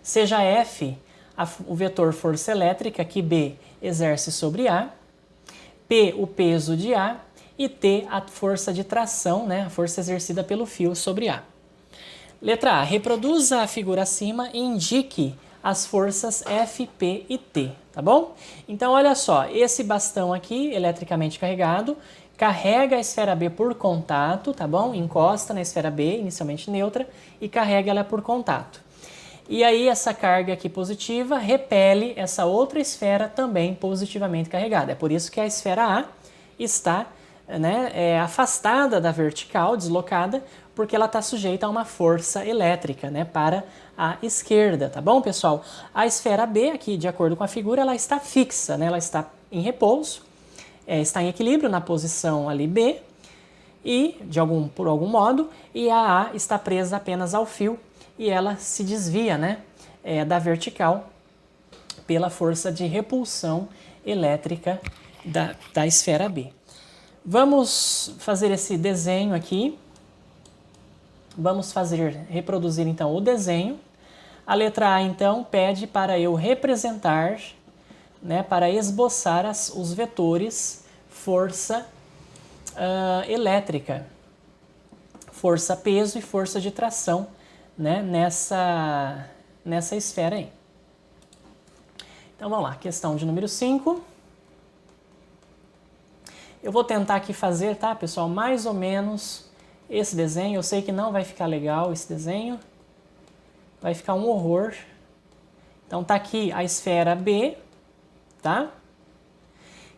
Seja F o vetor força elétrica que B exerce sobre A, P o peso de A e T a força de tração, né? A força exercida pelo fio sobre A. Letra A. Reproduza a figura acima e indique as forças F, P e T, tá bom? Então, olha só, esse bastão aqui, eletricamente carregado, carrega a esfera B por contato, tá bom? Encosta na esfera B, inicialmente neutra, e carrega ela por contato. E aí, essa carga aqui positiva repele essa outra esfera também positivamente carregada. É por isso que a esfera A está, né, afastada da vertical, deslocada, porque ela está sujeita a uma força elétrica, né, para a esquerda, tá bom, pessoal? A esfera B, aqui, de acordo com a figura, ela está fixa, né, ela está em repouso, está em equilíbrio na posição ali B, e, por algum modo, e a A está presa apenas ao fio, e ela se desvia, né, da vertical pela força de repulsão elétrica da esfera B. Vamos fazer esse desenho aqui. Vamos reproduzir então o desenho. A letra A então pede para eu representar, né, para esboçar os vetores força elétrica, força peso e força de tração, né, nessa esfera aí. Então vamos lá, questão de número 5. Eu vou tentar aqui fazer, tá, pessoal, mais ou menos esse desenho. Eu sei que não vai ficar legal esse desenho, vai ficar um horror. Então tá aqui a esfera B, tá?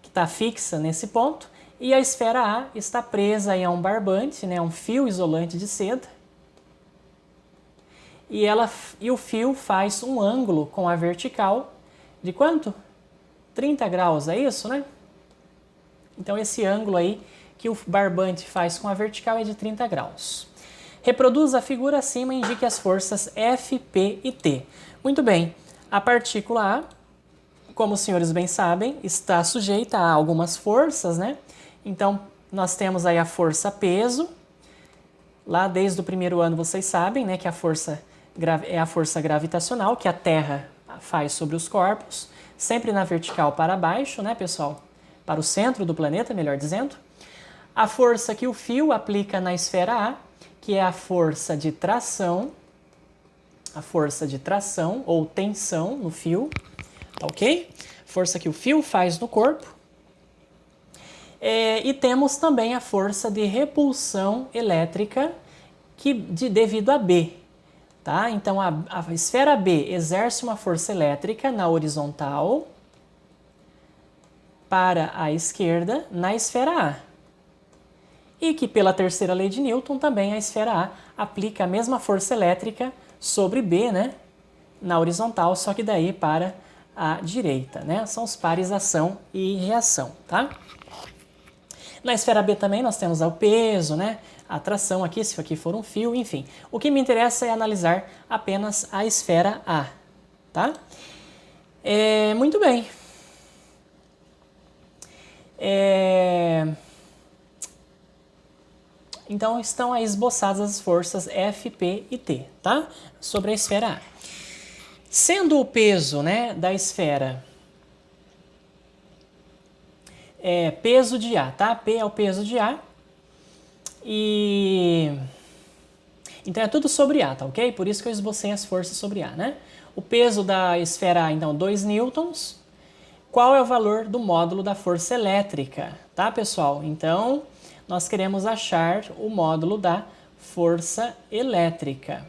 Que está fixa nesse ponto, e a esfera A está presa aí a um barbante, né, um fio isolante de seda. E o fio faz um ângulo com a vertical de quanto? 30 graus, é isso, né? Então esse ângulo aí que o barbante faz com a vertical é de 30 graus. Reproduza a figura acima e indique as forças F, P e T. Muito bem, a partícula A, como os senhores bem sabem, está sujeita a algumas forças, né? Então, nós temos aí a força peso. Lá desde o primeiro ano vocês sabem, né, que a força é a força gravitacional que a Terra faz sobre os corpos, sempre na vertical para baixo, né, pessoal? Para o centro do planeta, melhor dizendo. A força que o fio aplica na esfera A, que é a força de tração ou tensão no fio, ok? Força que o fio faz no corpo. E temos também a força de repulsão elétrica devido a B. Tá? Então, a esfera B exerce uma força elétrica na horizontal para a esquerda na esfera A. E que, pela terceira lei de Newton, também a esfera A aplica a mesma força elétrica sobre B, né, na horizontal, só que daí para a direita, né? São os pares ação e reação, tá? Na esfera B também nós temos o peso, né? A tração aqui, se aqui for um fio, enfim. O que me interessa é analisar apenas a esfera A, tá? Muito bem. Então estão aí esboçadas as forças F, P e T, tá? Sobre a esfera A. Sendo o peso, né, da esfera peso de A, tá? P é o peso de A. Então é tudo sobre A, tá ok? Por isso que eu esbocei as forças sobre A, né? O peso da esfera A, então, 2 newtons. Qual é o valor do módulo da força elétrica, tá, pessoal? Então, nós queremos achar o módulo da força elétrica.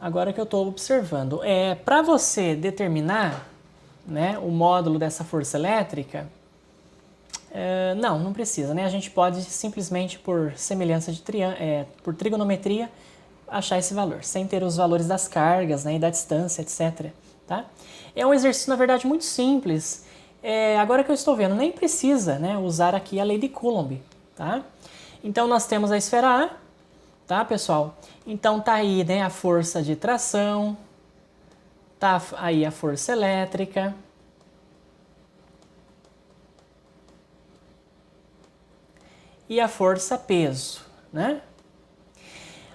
Agora que eu estou observando, para você determinar, né, o módulo dessa força elétrica, não precisa, né? A gente pode simplesmente por semelhança de por trigonometria achar esse valor, sem ter os valores das cargas, né, e da distância, etc. tá? É um exercício, na verdade, muito simples. Agora que eu estou vendo, nem precisa, né, usar aqui a lei de Coulomb, tá? Então, nós temos a esfera A, tá, pessoal? Então, tá aí, né, a força de tração, tá aí a força elétrica, e a força peso, né?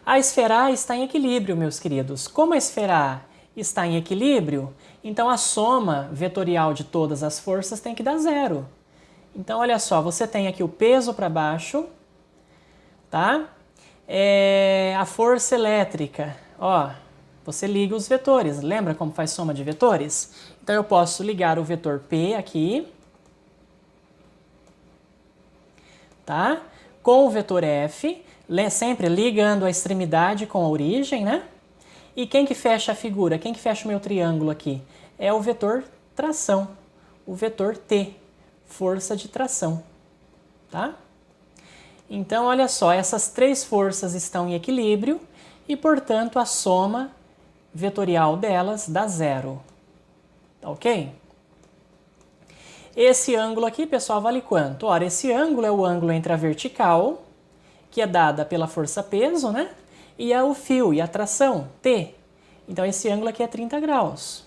A esfera A está em equilíbrio, meus queridos. Como a esfera A está em equilíbrio, então a soma vetorial de todas as forças tem que dar zero. Então, olha só, você tem aqui o peso para baixo, tá? A força elétrica, ó, você liga os vetores. Lembra como faz soma de vetores? Então, eu posso ligar o vetor P aqui, tá? Com o vetor F, sempre ligando a extremidade com a origem, né? E quem que fecha a figura? Quem que fecha o meu triângulo aqui? É o vetor tração, o vetor T, força de tração, tá? Então, olha só, essas três forças estão em equilíbrio e, portanto, a soma vetorial delas dá zero, tá ok? Esse ângulo aqui, pessoal, vale quanto? Ora, esse ângulo é o ângulo entre a vertical, que é dada pela força peso, né? E o fio, e a tração, T. Então, esse ângulo aqui é 30 graus.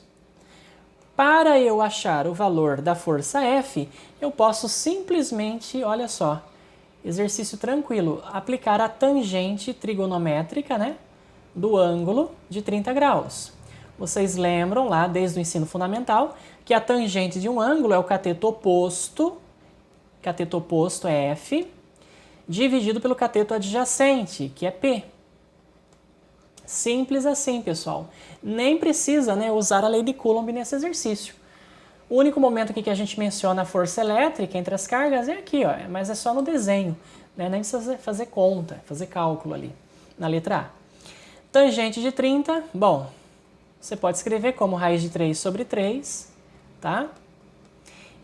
Para eu achar o valor da força F, eu posso simplesmente, olha só, exercício tranquilo, aplicar a tangente trigonométrica, né, do ângulo de 30 graus. Vocês lembram lá, desde o ensino fundamental, que a tangente de um ângulo é o cateto oposto é F, dividido pelo cateto adjacente, que é P. Simples assim, pessoal. Nem precisa, né, usar a lei de Coulomb nesse exercício. O único momento aqui que a gente menciona a força elétrica entre as cargas é aqui, ó, mas é só no desenho, né? Nem precisa fazer conta, fazer cálculo ali, na letra A. Tangente de 30, bom, você pode escrever como raiz de 3 sobre 3, tá?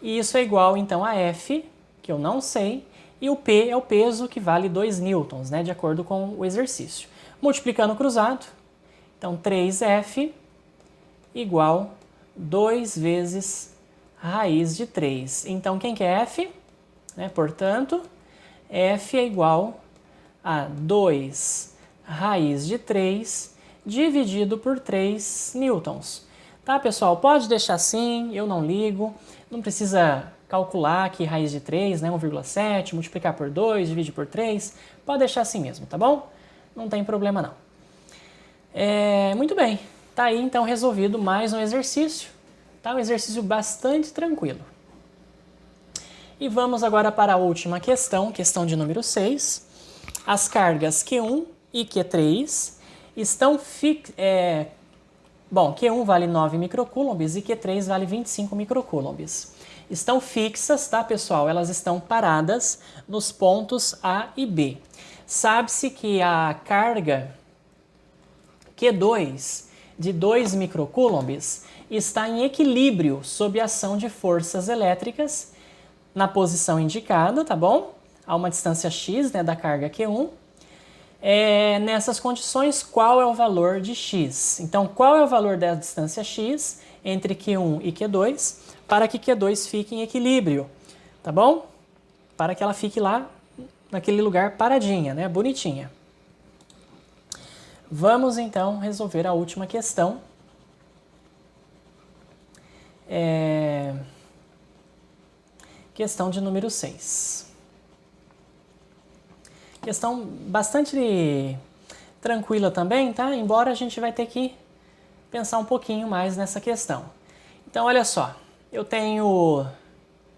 E isso é igual, então, a F, que eu não sei, e o P é o peso, que vale 2 newtons, né, de acordo com o exercício. Multiplicando cruzado, então 3F igual 2 vezes raiz de 3. Então, quem que é F? Portanto, F é igual a 2 raiz de 3 dividido por 3 newtons. Tá, pessoal? Pode deixar assim, eu não ligo. Não precisa calcular aqui raiz de 3, né, 1,7, multiplicar por 2, dividir por 3. Pode deixar assim mesmo, tá bom? Não tem problema não. Muito bem. Tá aí então resolvido mais um exercício. Tá? Um exercício bastante tranquilo. E vamos agora para a última questão, questão de número 6. As cargas Q1 e Q3 estão Q1 vale 9 microcoulombs e Q3 vale 25 microcoulombs. Estão fixas, tá, pessoal? Elas estão paradas nos pontos A e B. Sabe-se que a carga Q2 de 2 microcoulombs está em equilíbrio sob a ação de forças elétricas na posição indicada, tá bom? A uma distância x, né, da carga Q1. Nessas condições, qual é o valor de x? Então, qual é o valor da distância x entre Q1 e Q2 para que Q2 fique em equilíbrio, tá bom? Para que ela fique lá naquele lugar paradinha, né, bonitinha. Vamos então resolver a última questão. Questão de número 6. Questão bastante tranquila também, tá? Embora a gente vai ter que pensar um pouquinho mais nessa questão. Então, olha só.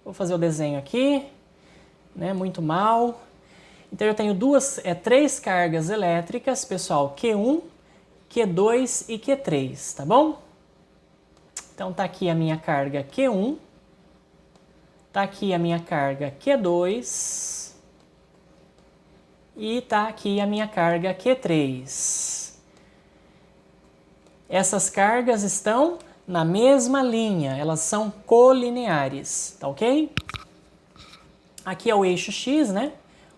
Vou fazer o desenho aqui, né? Muito mal. Então, eu tenho três cargas elétricas, pessoal, Q1, Q2 e Q3, tá bom? Então, tá aqui a minha carga Q1, tá aqui a minha carga Q2 e tá aqui a minha carga Q3. Essas cargas estão na mesma linha, elas são colineares, tá ok? Aqui é o eixo X, né?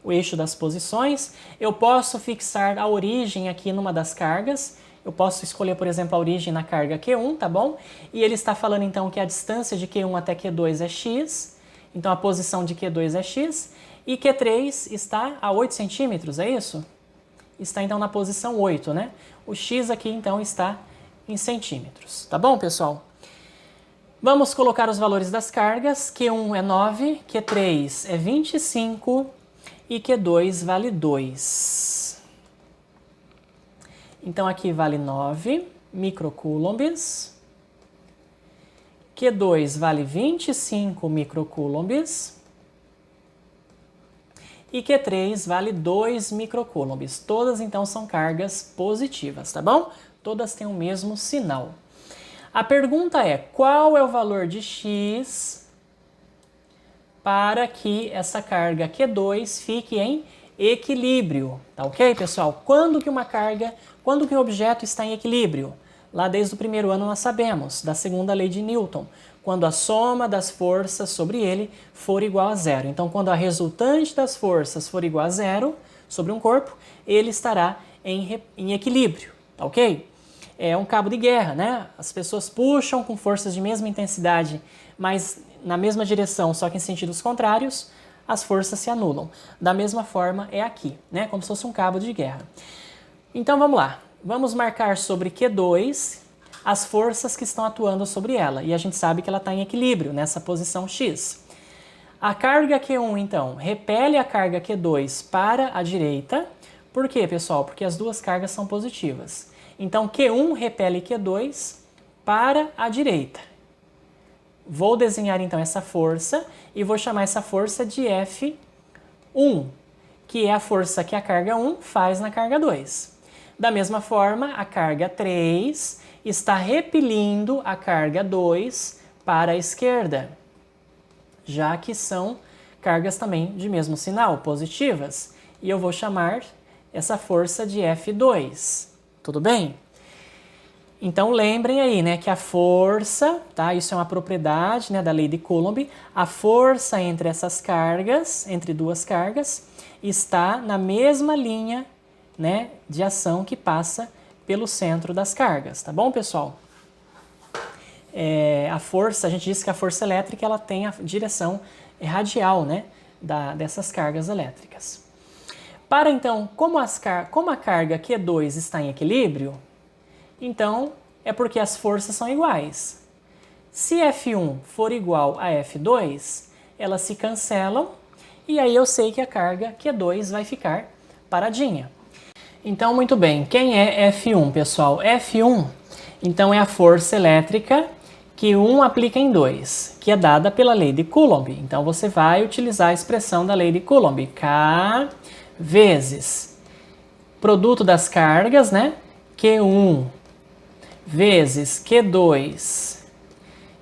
O eixo das posições. Eu posso fixar a origem aqui numa das cargas. Eu posso escolher, por exemplo, a origem na carga Q1, tá bom? E ele está falando então que a distância de Q1 até Q2 é x, então a posição de Q2 é x, e Q3 está a 8 centímetros, é isso? Está então na posição 8, né? O x aqui então está em centímetros, tá bom, pessoal? Vamos colocar os valores das cargas. Q1 é 9, Q3 é 25 e Q2 vale 2. Então aqui vale 9 microcoulombs. Q2 vale 25 microcoulombs. E Q3 vale 2 microcoulombs. Todas então são cargas positivas, tá bom? Todas têm o mesmo sinal. A pergunta é, qual é o valor de x para que essa carga Q2 fique em equilíbrio? Tá ok, pessoal? Quando que um objeto está em equilíbrio? Lá desde o primeiro ano nós sabemos, da segunda lei de Newton, quando a soma das forças sobre ele for igual a zero. Então, quando a resultante das forças for igual a zero sobre um corpo, ele estará em equilíbrio, tá ok? É um cabo de guerra, né? As pessoas puxam com forças de mesma intensidade, mas na mesma direção, só que em sentidos contrários, as forças se anulam. Da mesma forma é aqui, né? Como se fosse um cabo de guerra. Então vamos lá. Vamos marcar sobre Q2 as forças que estão atuando sobre ela. E a gente sabe que ela está em equilíbrio, nessa posição X. A carga Q1, então, repele a carga Q2 para a direita. Por quê, pessoal? Porque as duas cargas são positivas. Então, Q1 repele Q2 para a direita. Vou desenhar, então, essa força e vou chamar essa força de F1, que é a força que a carga 1 faz na carga 2. Da mesma forma, a carga 3 está repelindo a carga 2 para a esquerda, já que são cargas também de mesmo sinal, positivas. E eu vou chamar essa força de F2. Tudo bem? Então lembrem aí, né, que a força, tá? Isso é uma propriedade, né, da lei de Coulomb. A força entre essas cargas, entre duas cargas, está na mesma linha, né, de ação que passa pelo centro das cargas, tá bom, pessoal? A força, a gente disse que a força elétrica ela tem a direção radial, né, dessas cargas elétricas. Para então, como a carga Q2 está em equilíbrio, então é porque as forças são iguais. Se F1 for igual a F2, elas se cancelam e aí eu sei que a carga Q2 vai ficar paradinha. Então, muito bem, quem é F1, pessoal? F1, então, é a força elétrica que 1 aplica em 2, que é dada pela lei de Coulomb. Então, você vai utilizar a expressão da lei de Coulomb, K vezes produto das cargas, né? Q1 vezes Q2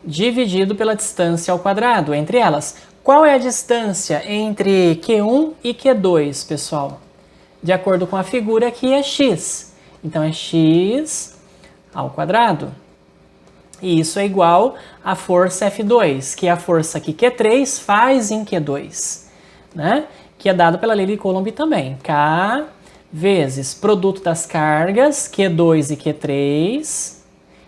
dividido pela distância ao quadrado entre elas. Qual é a distância entre Q1 e Q2, pessoal? De acordo com a figura aqui é x. Então é x ao quadrado. E isso é igual à força F2, que é a força que Q3 faz em Q2, né? Que é dado pela lei de Coulomb também. K vezes produto das cargas, Q2 e Q3.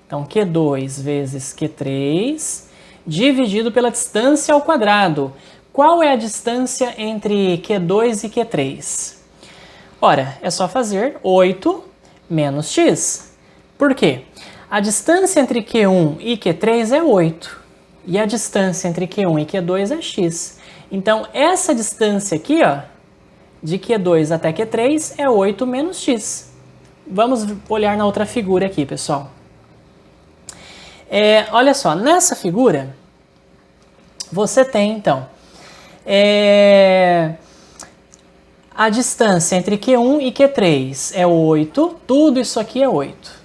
Então, Q2 vezes Q3, dividido pela distância ao quadrado. Qual é a distância entre Q2 e Q3? Ora, é só fazer 8 menos x. Por quê? A distância entre Q1 e Q3 é 8. E a distância entre Q1 e Q2 é x. Então, essa distância aqui, ó, de Q2 até Q3 é 8 menos x. Vamos olhar na outra figura aqui, pessoal. Olha só, nessa figura, você tem, então, a distância entre Q1 e Q3 é 8, tudo isso aqui é 8.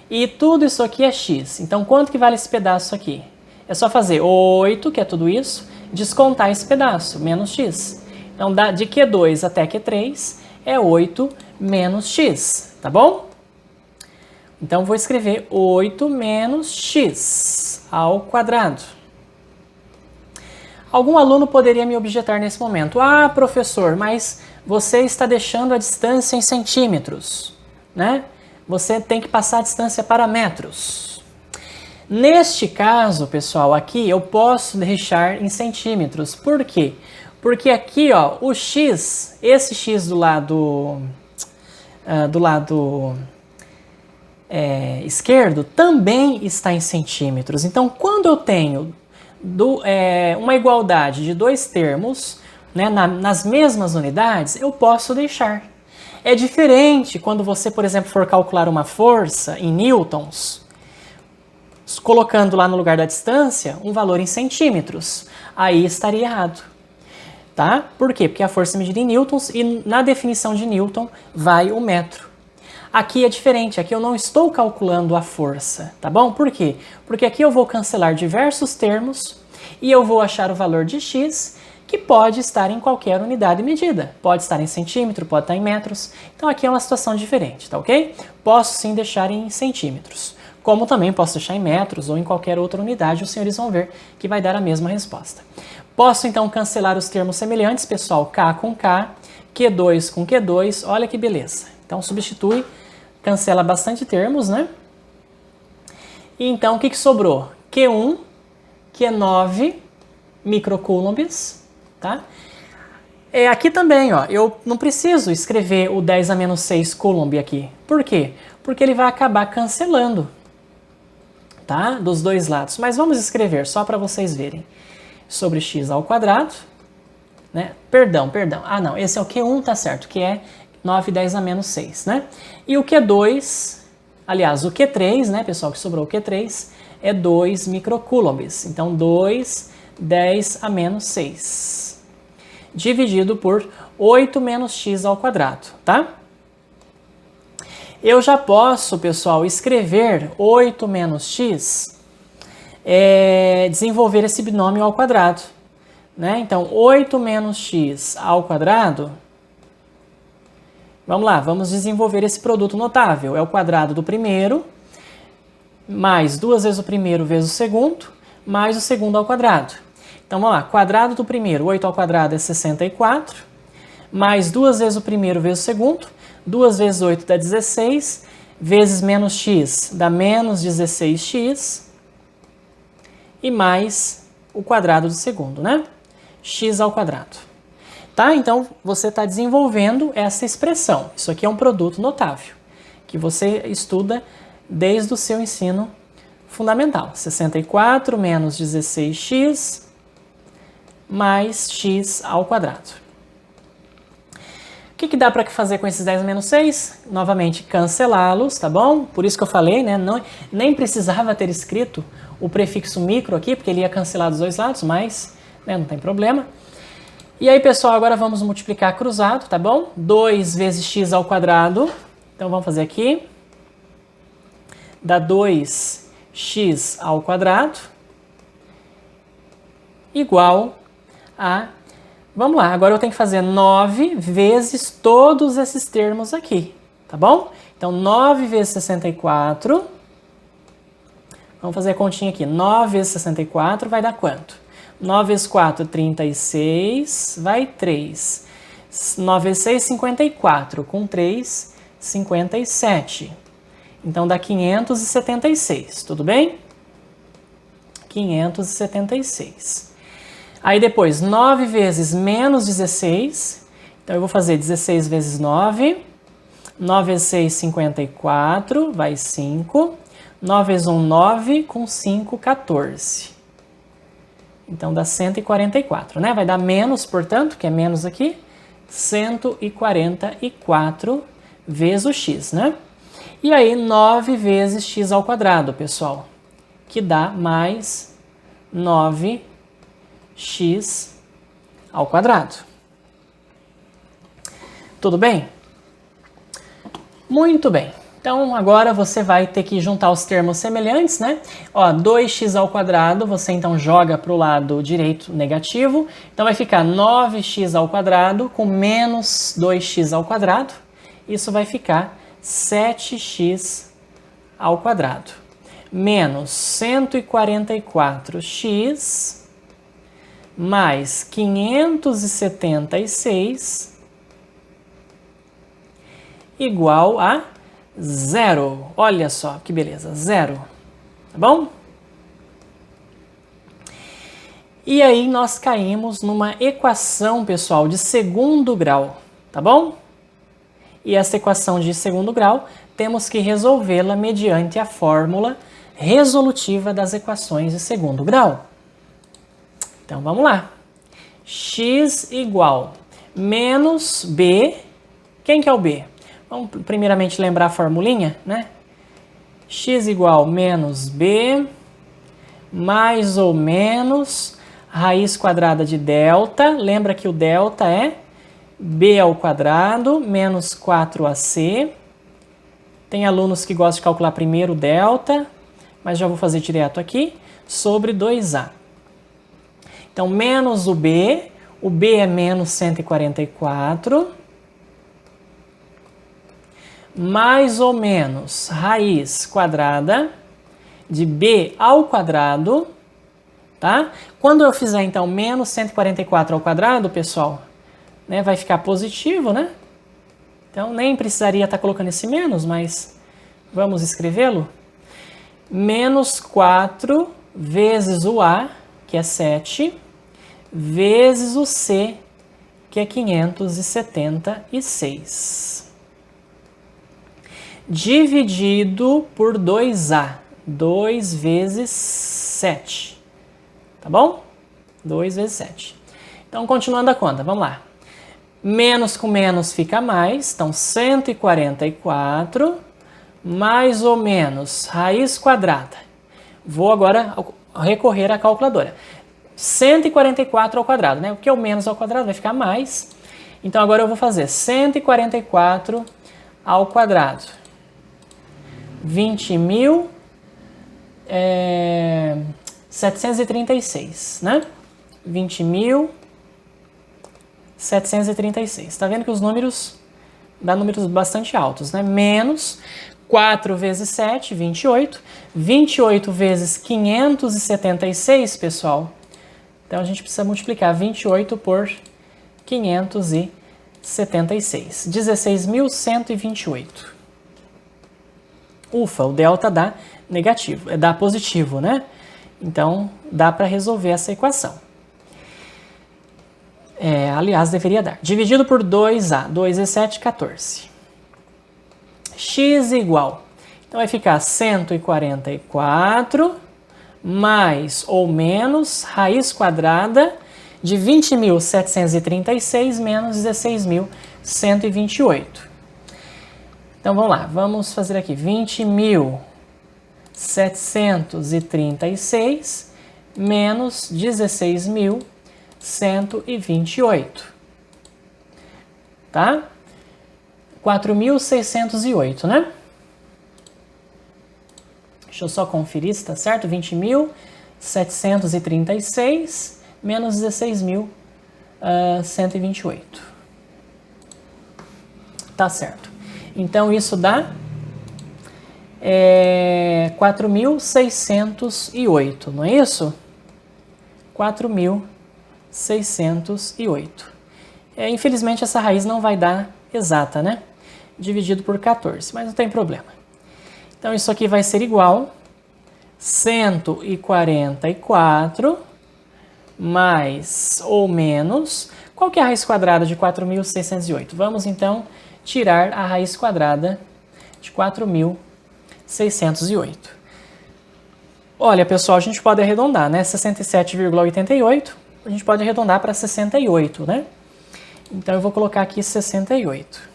E tudo isso aqui é x. Então, quanto que vale esse pedaço aqui? É só fazer 8, que é tudo isso, descontar esse pedaço, menos x. Então, de Q2 até Q3 é 8 menos x, tá bom? Então, vou escrever 8 menos x ao quadrado. Algum aluno poderia me objetar nesse momento. Ah, professor, mas você está deixando a distância em centímetros, né? você tem que passar a distância para metros. Neste caso, pessoal, aqui eu posso deixar em centímetros. Por quê? Porque aqui, ó, o x, esse x do lado esquerdo também está em centímetros. Então, quando eu tenho uma igualdade de dois termos, né, nas mesmas unidades, eu posso deixar. É diferente quando você, por exemplo, for calcular uma força em newtons, colocando lá no lugar da distância um valor em centímetros. Aí estaria errado. Tá? Por quê? Porque a força é medida em newtons e na definição de Newton vai o metro. Aqui é diferente, aqui eu não estou calculando a força, tá bom? Por quê? Porque aqui eu vou cancelar diversos termos e eu vou achar o valor de x, que pode estar em qualquer unidade medida. Pode estar em centímetro, pode estar em metros. Então aqui é uma situação diferente, tá ok? Posso sim deixar em centímetros, como também posso deixar em metros ou em qualquer outra unidade, os senhores vão ver que vai dar a mesma resposta. Posso então cancelar os termos semelhantes, pessoal, K com K, Q2 com Q2, olha que beleza. Então substitui, cancela bastante termos, né? E então o que sobrou? Q1, que é 9 microcoulombs, tá? Aqui também, ó, eu não preciso escrever o 10 a menos 6 coulomb aqui. Por quê? Porque ele vai acabar cancelando, tá? Dos dois lados. Mas vamos escrever, só para vocês verem. Sobre x ao quadrado, né? Perdão. Ah, não, esse é o Q1, tá certo, que é 9, 10 a menos 6, né? E o Q2, aliás, o Q3, né, pessoal, que sobrou o Q3, é 2 microcoulombs. Então, 2, 10 a menos 6. Dividido por 8 menos x ao quadrado, tá? Eu já posso, pessoal, escrever 8 menos x, desenvolver esse binômio ao quadrado, né? Então, 8 menos x ao quadrado, vamos lá, vamos desenvolver esse produto notável. É o quadrado do primeiro, mais 2 vezes o primeiro vezes o segundo, mais o segundo ao quadrado. Então, vamos lá, quadrado do primeiro, 8 ao quadrado é 64, mais 2 vezes o primeiro vezes o segundo, 2 vezes 8 dá 16, vezes menos x dá menos 16x, e mais o quadrado do segundo, né? X ao quadrado. Tá? Então, você está desenvolvendo essa expressão. Isso aqui é um produto notável, que você estuda desde o seu ensino fundamental. 64 menos 16x mais x ao quadrado. O que dá para fazer com esses 10 menos 6? Novamente, cancelá-los, tá bom? Por isso que eu falei, né? Nem precisava ter escrito o prefixo micro aqui, porque ele ia cancelar dos dois lados, mas né, não tem problema. E aí, pessoal, agora vamos multiplicar cruzado, tá bom? 2 vezes x ao quadrado. Então, vamos fazer aqui. Dá 2x ao quadrado igual a... Vamos lá, agora eu tenho que fazer 9 vezes todos esses termos aqui, tá bom? Então, 9 vezes 64... Vamos fazer a continha aqui. 9 vezes 64 vai dar quanto? 9 vezes 4, 36, vai 3. 9 vezes 6, 54. Com 3, 57. Então, dá 576, tudo bem? 576. Aí depois, 9 vezes menos 16. Então, eu vou fazer 16 vezes 9. 9 vezes 6, 54, vai 5. 9 vezes 1, 9, com 5, 14. Então, dá 144, né? Vai dar menos, portanto, que é menos aqui, 144 vezes o x, né? E aí, 9 vezes x ao quadrado, pessoal, que dá mais 9x ao quadrado. Tudo bem? Muito bem. Então, agora você vai ter que juntar os termos semelhantes, né? Ó, 2x ao quadrado, você então joga para o lado direito negativo. Então, vai ficar 9x ao quadrado com menos 2x ao quadrado. Isso vai ficar 7x ao quadrado. Menos 144x mais 576 igual a 0. Olha só que beleza, 0. Tá bom? E aí nós caímos numa equação, pessoal, de segundo grau, tá bom? E essa equação de segundo grau, temos que resolvê-la mediante a fórmula resolutiva das equações de segundo grau. Então, vamos lá. X igual menos B. Quem que é o B? Vamos primeiramente lembrar a formulinha, né? X igual menos B mais ou menos raiz quadrada de delta. Lembra que o delta é B ao quadrado menos 4AC. Tem alunos que gostam de calcular primeiro o delta, mas já vou fazer direto aqui, sobre 2A. Então, menos o B é menos 144, mais ou menos raiz quadrada de B ao quadrado, tá? Quando eu fizer, então, menos 144 ao quadrado, pessoal, né, vai ficar positivo, né? Então, nem precisaria estar colocando esse menos, mas vamos escrevê-lo. Menos 4 vezes o A, que é 7, vezes o C, que é 576. Dividido por 2A. 2 vezes 7. Tá bom? 2 vezes 7. Então, continuando a conta, vamos lá. Menos com menos fica mais, então 144 mais ou menos raiz quadrada. Vou agora recorrer à calculadora. 144 ao quadrado, né? O que é o menos ao quadrado vai ficar mais. Então agora eu vou fazer 144 ao quadrado. 20.736, né? 20.736. Tá vendo que os números dá números bastante altos, né? Menos 4 vezes 7, 28. 28 vezes 576, pessoal. Então, a gente precisa multiplicar 28 por 576. 16.128. Ufa, o delta dá negativo, dá positivo, né? Então, dá para resolver essa equação. Aliás, deveria dar. Dividido por 2A. 2 vezes 7, 14. X igual. Então, vai ficar 144 mais ou menos raiz quadrada de 20.736 menos 16.128. Então, vamos lá. Vamos fazer aqui 20.736 menos 16.128. Tá? 4.608, né? Deixa eu só conferir se está certo. 20.736 menos 16.128. Tá certo. Então, isso dá 4.608, não é isso? 4.608. Infelizmente, essa raiz não vai dar exata, né? Dividido por 14, mas não tem problema. Então, isso aqui vai ser igual 144 mais ou menos... Qual que é a raiz quadrada de 4.608? Vamos, então, tirar a raiz quadrada de 4.608. Olha, pessoal, a gente pode arredondar, né? 67,88, a gente pode arredondar para 68, né? Então, eu vou colocar aqui 68.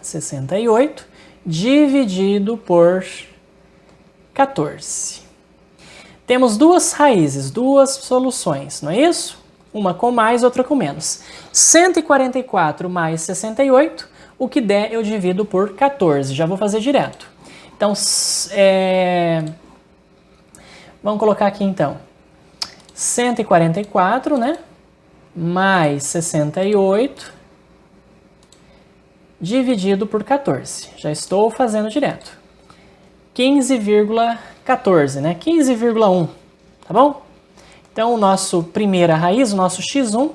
68 dividido por 14. Temos duas raízes, duas soluções, não é isso? Uma com mais, outra com menos. 144 mais 68, o que der eu divido por 14. Já vou fazer direto. Então, vamos colocar aqui então. 144, né? Mais 68 dividido por 14. Já estou fazendo direto. 15,14, né? 15,1, tá bom? Então, o nosso primeira raiz, o nosso x1,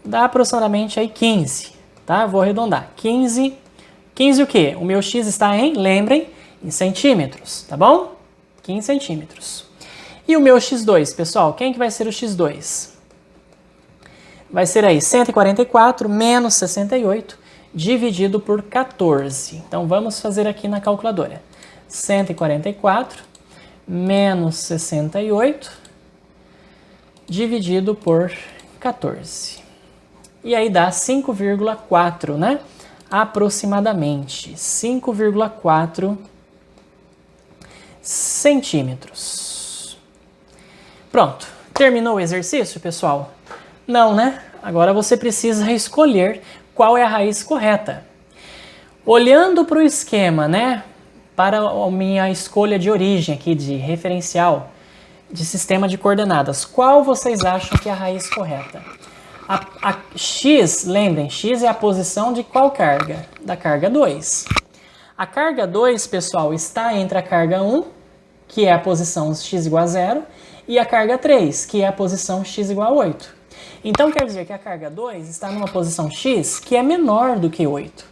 dá aproximadamente aí 15, tá? Vou arredondar. 15 15 o quê? O meu x está em, lembrem, em centímetros, tá bom? 15 centímetros. E o meu x2, pessoal, quem que vai ser o x2? Vai ser aí 144 menos 68 dividido por 14. Então, vamos fazer aqui na calculadora. 144 menos 68 dividido por 14. E aí dá 5,4, né? Aproximadamente 5,4 centímetros. Pronto. Terminou o exercício, pessoal? Não, né? Agora você precisa escolher qual é a raiz correta. Olhando para o esquema, né? Para a minha escolha de origem aqui, de referencial, de sistema de coordenadas, qual vocês acham que é a raiz correta? A x, lembrem, x é a posição de qual carga? Da carga 2. A carga 2, pessoal, está entre a carga 1, que é a posição x igual a 0, e a carga 3, que é a posição x igual a 8. Então, quer dizer que a carga 2 está numa posição x que é menor do que 8,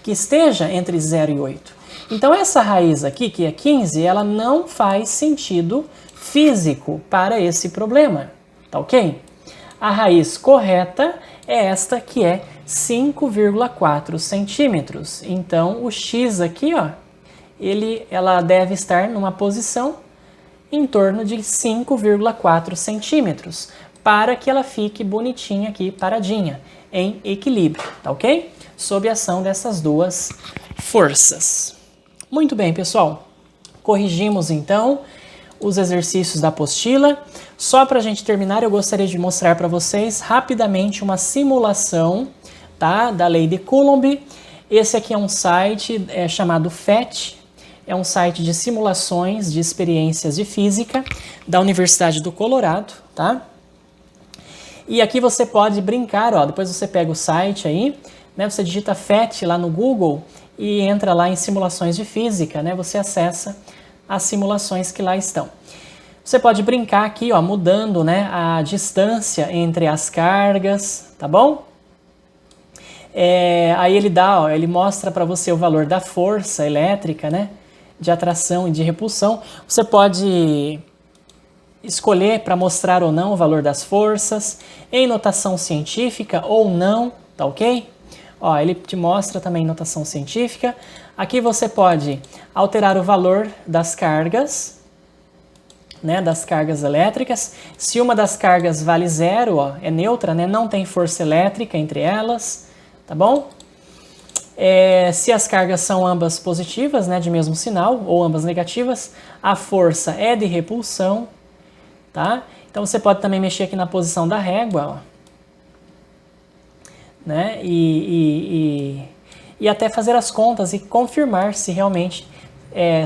que esteja entre 0 e 8. Então, essa raiz aqui, que é 15, ela não faz sentido físico para esse problema, tá ok? A raiz correta é esta, que é 5,4 centímetros. Então, o x aqui, ó, ela deve estar numa posição em torno de 5,4 centímetros, para que ela fique bonitinha aqui, paradinha, em equilíbrio, tá ok? Sob a ação dessas duas forças. Muito bem, pessoal. Corrigimos, então, os exercícios da apostila. Só para a gente terminar, eu gostaria de mostrar para vocês rapidamente uma simulação, tá, da lei de Coulomb. Esse aqui é um site chamado PhET, é um site de simulações de experiências de física da Universidade do Colorado, tá? E aqui você pode brincar, ó, depois você pega o site aí, né, você digita PhET lá no Google e entra lá em simulações de física, né, você acessa as simulações que lá estão. Você pode brincar aqui, ó, mudando, né, a distância entre as cargas, tá bom? Aí ele mostra para você o valor da força elétrica, né, de atração e de repulsão. Você pode escolher para mostrar ou não o valor das forças, em notação científica ou não, tá ok? Ó, ele te mostra também notação científica. Aqui você pode alterar o valor das cargas, né, das cargas elétricas. Se uma das cargas vale 0, ó, é neutra, né, não tem força elétrica entre elas, tá bom? Se as cargas são ambas positivas, né, de mesmo sinal, ou ambas negativas, a força é de repulsão, tá? Então você pode também mexer aqui na posição da régua, ó, né? E até fazer as contas e confirmar se realmente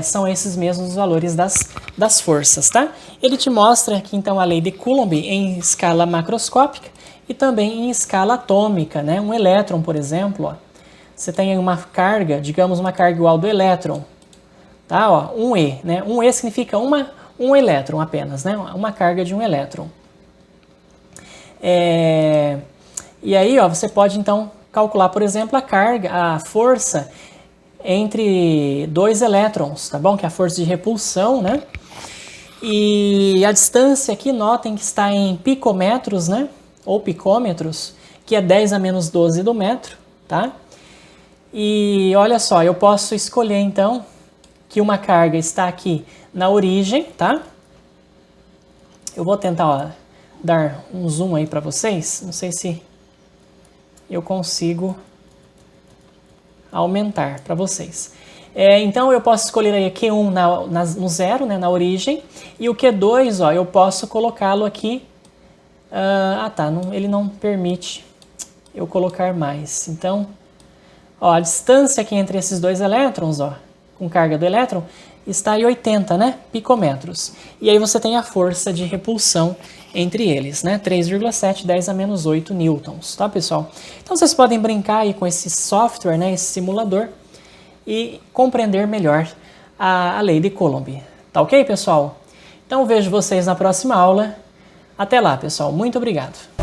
são esses mesmos valores das forças, tá? Ele te mostra aqui então a lei de Coulomb em escala macroscópica e também em escala atômica, né? Um elétron, por exemplo, ó, você tem aí uma carga, digamos uma carga igual do elétron, tá? Ó, 1e, né? 1e significa um elétron apenas, né? Uma carga de um elétron. E aí, ó, você pode então calcular, por exemplo, a força entre dois elétrons, tá bom? Que é a força de repulsão, né? E a distância aqui, notem que está em picometros, né? Ou picômetros, que é 10 a menos 12 do metro, tá? E olha só, eu posso escolher então que uma carga está aqui na origem, tá? Eu vou tentar, ó, dar um zoom aí para vocês. Não sei se eu consigo aumentar para vocês. Então eu posso escolher aí Q1 no 0, né, na origem, e o Q2, ó, eu posso colocá-lo aqui. Ele não permite eu colocar mais. Então, ó, a distância aqui entre esses dois elétrons, ó, com carga do elétron, está em 80, né, picometros. E aí você tem a força de repulsão entre eles, né, 3,7, 10 a menos 8 newtons, tá, pessoal? Então vocês podem brincar aí com esse software, né, esse simulador, e compreender melhor a lei de Coulomb. Tá ok, pessoal? Então vejo vocês na próxima aula. Até lá, pessoal. Muito obrigado.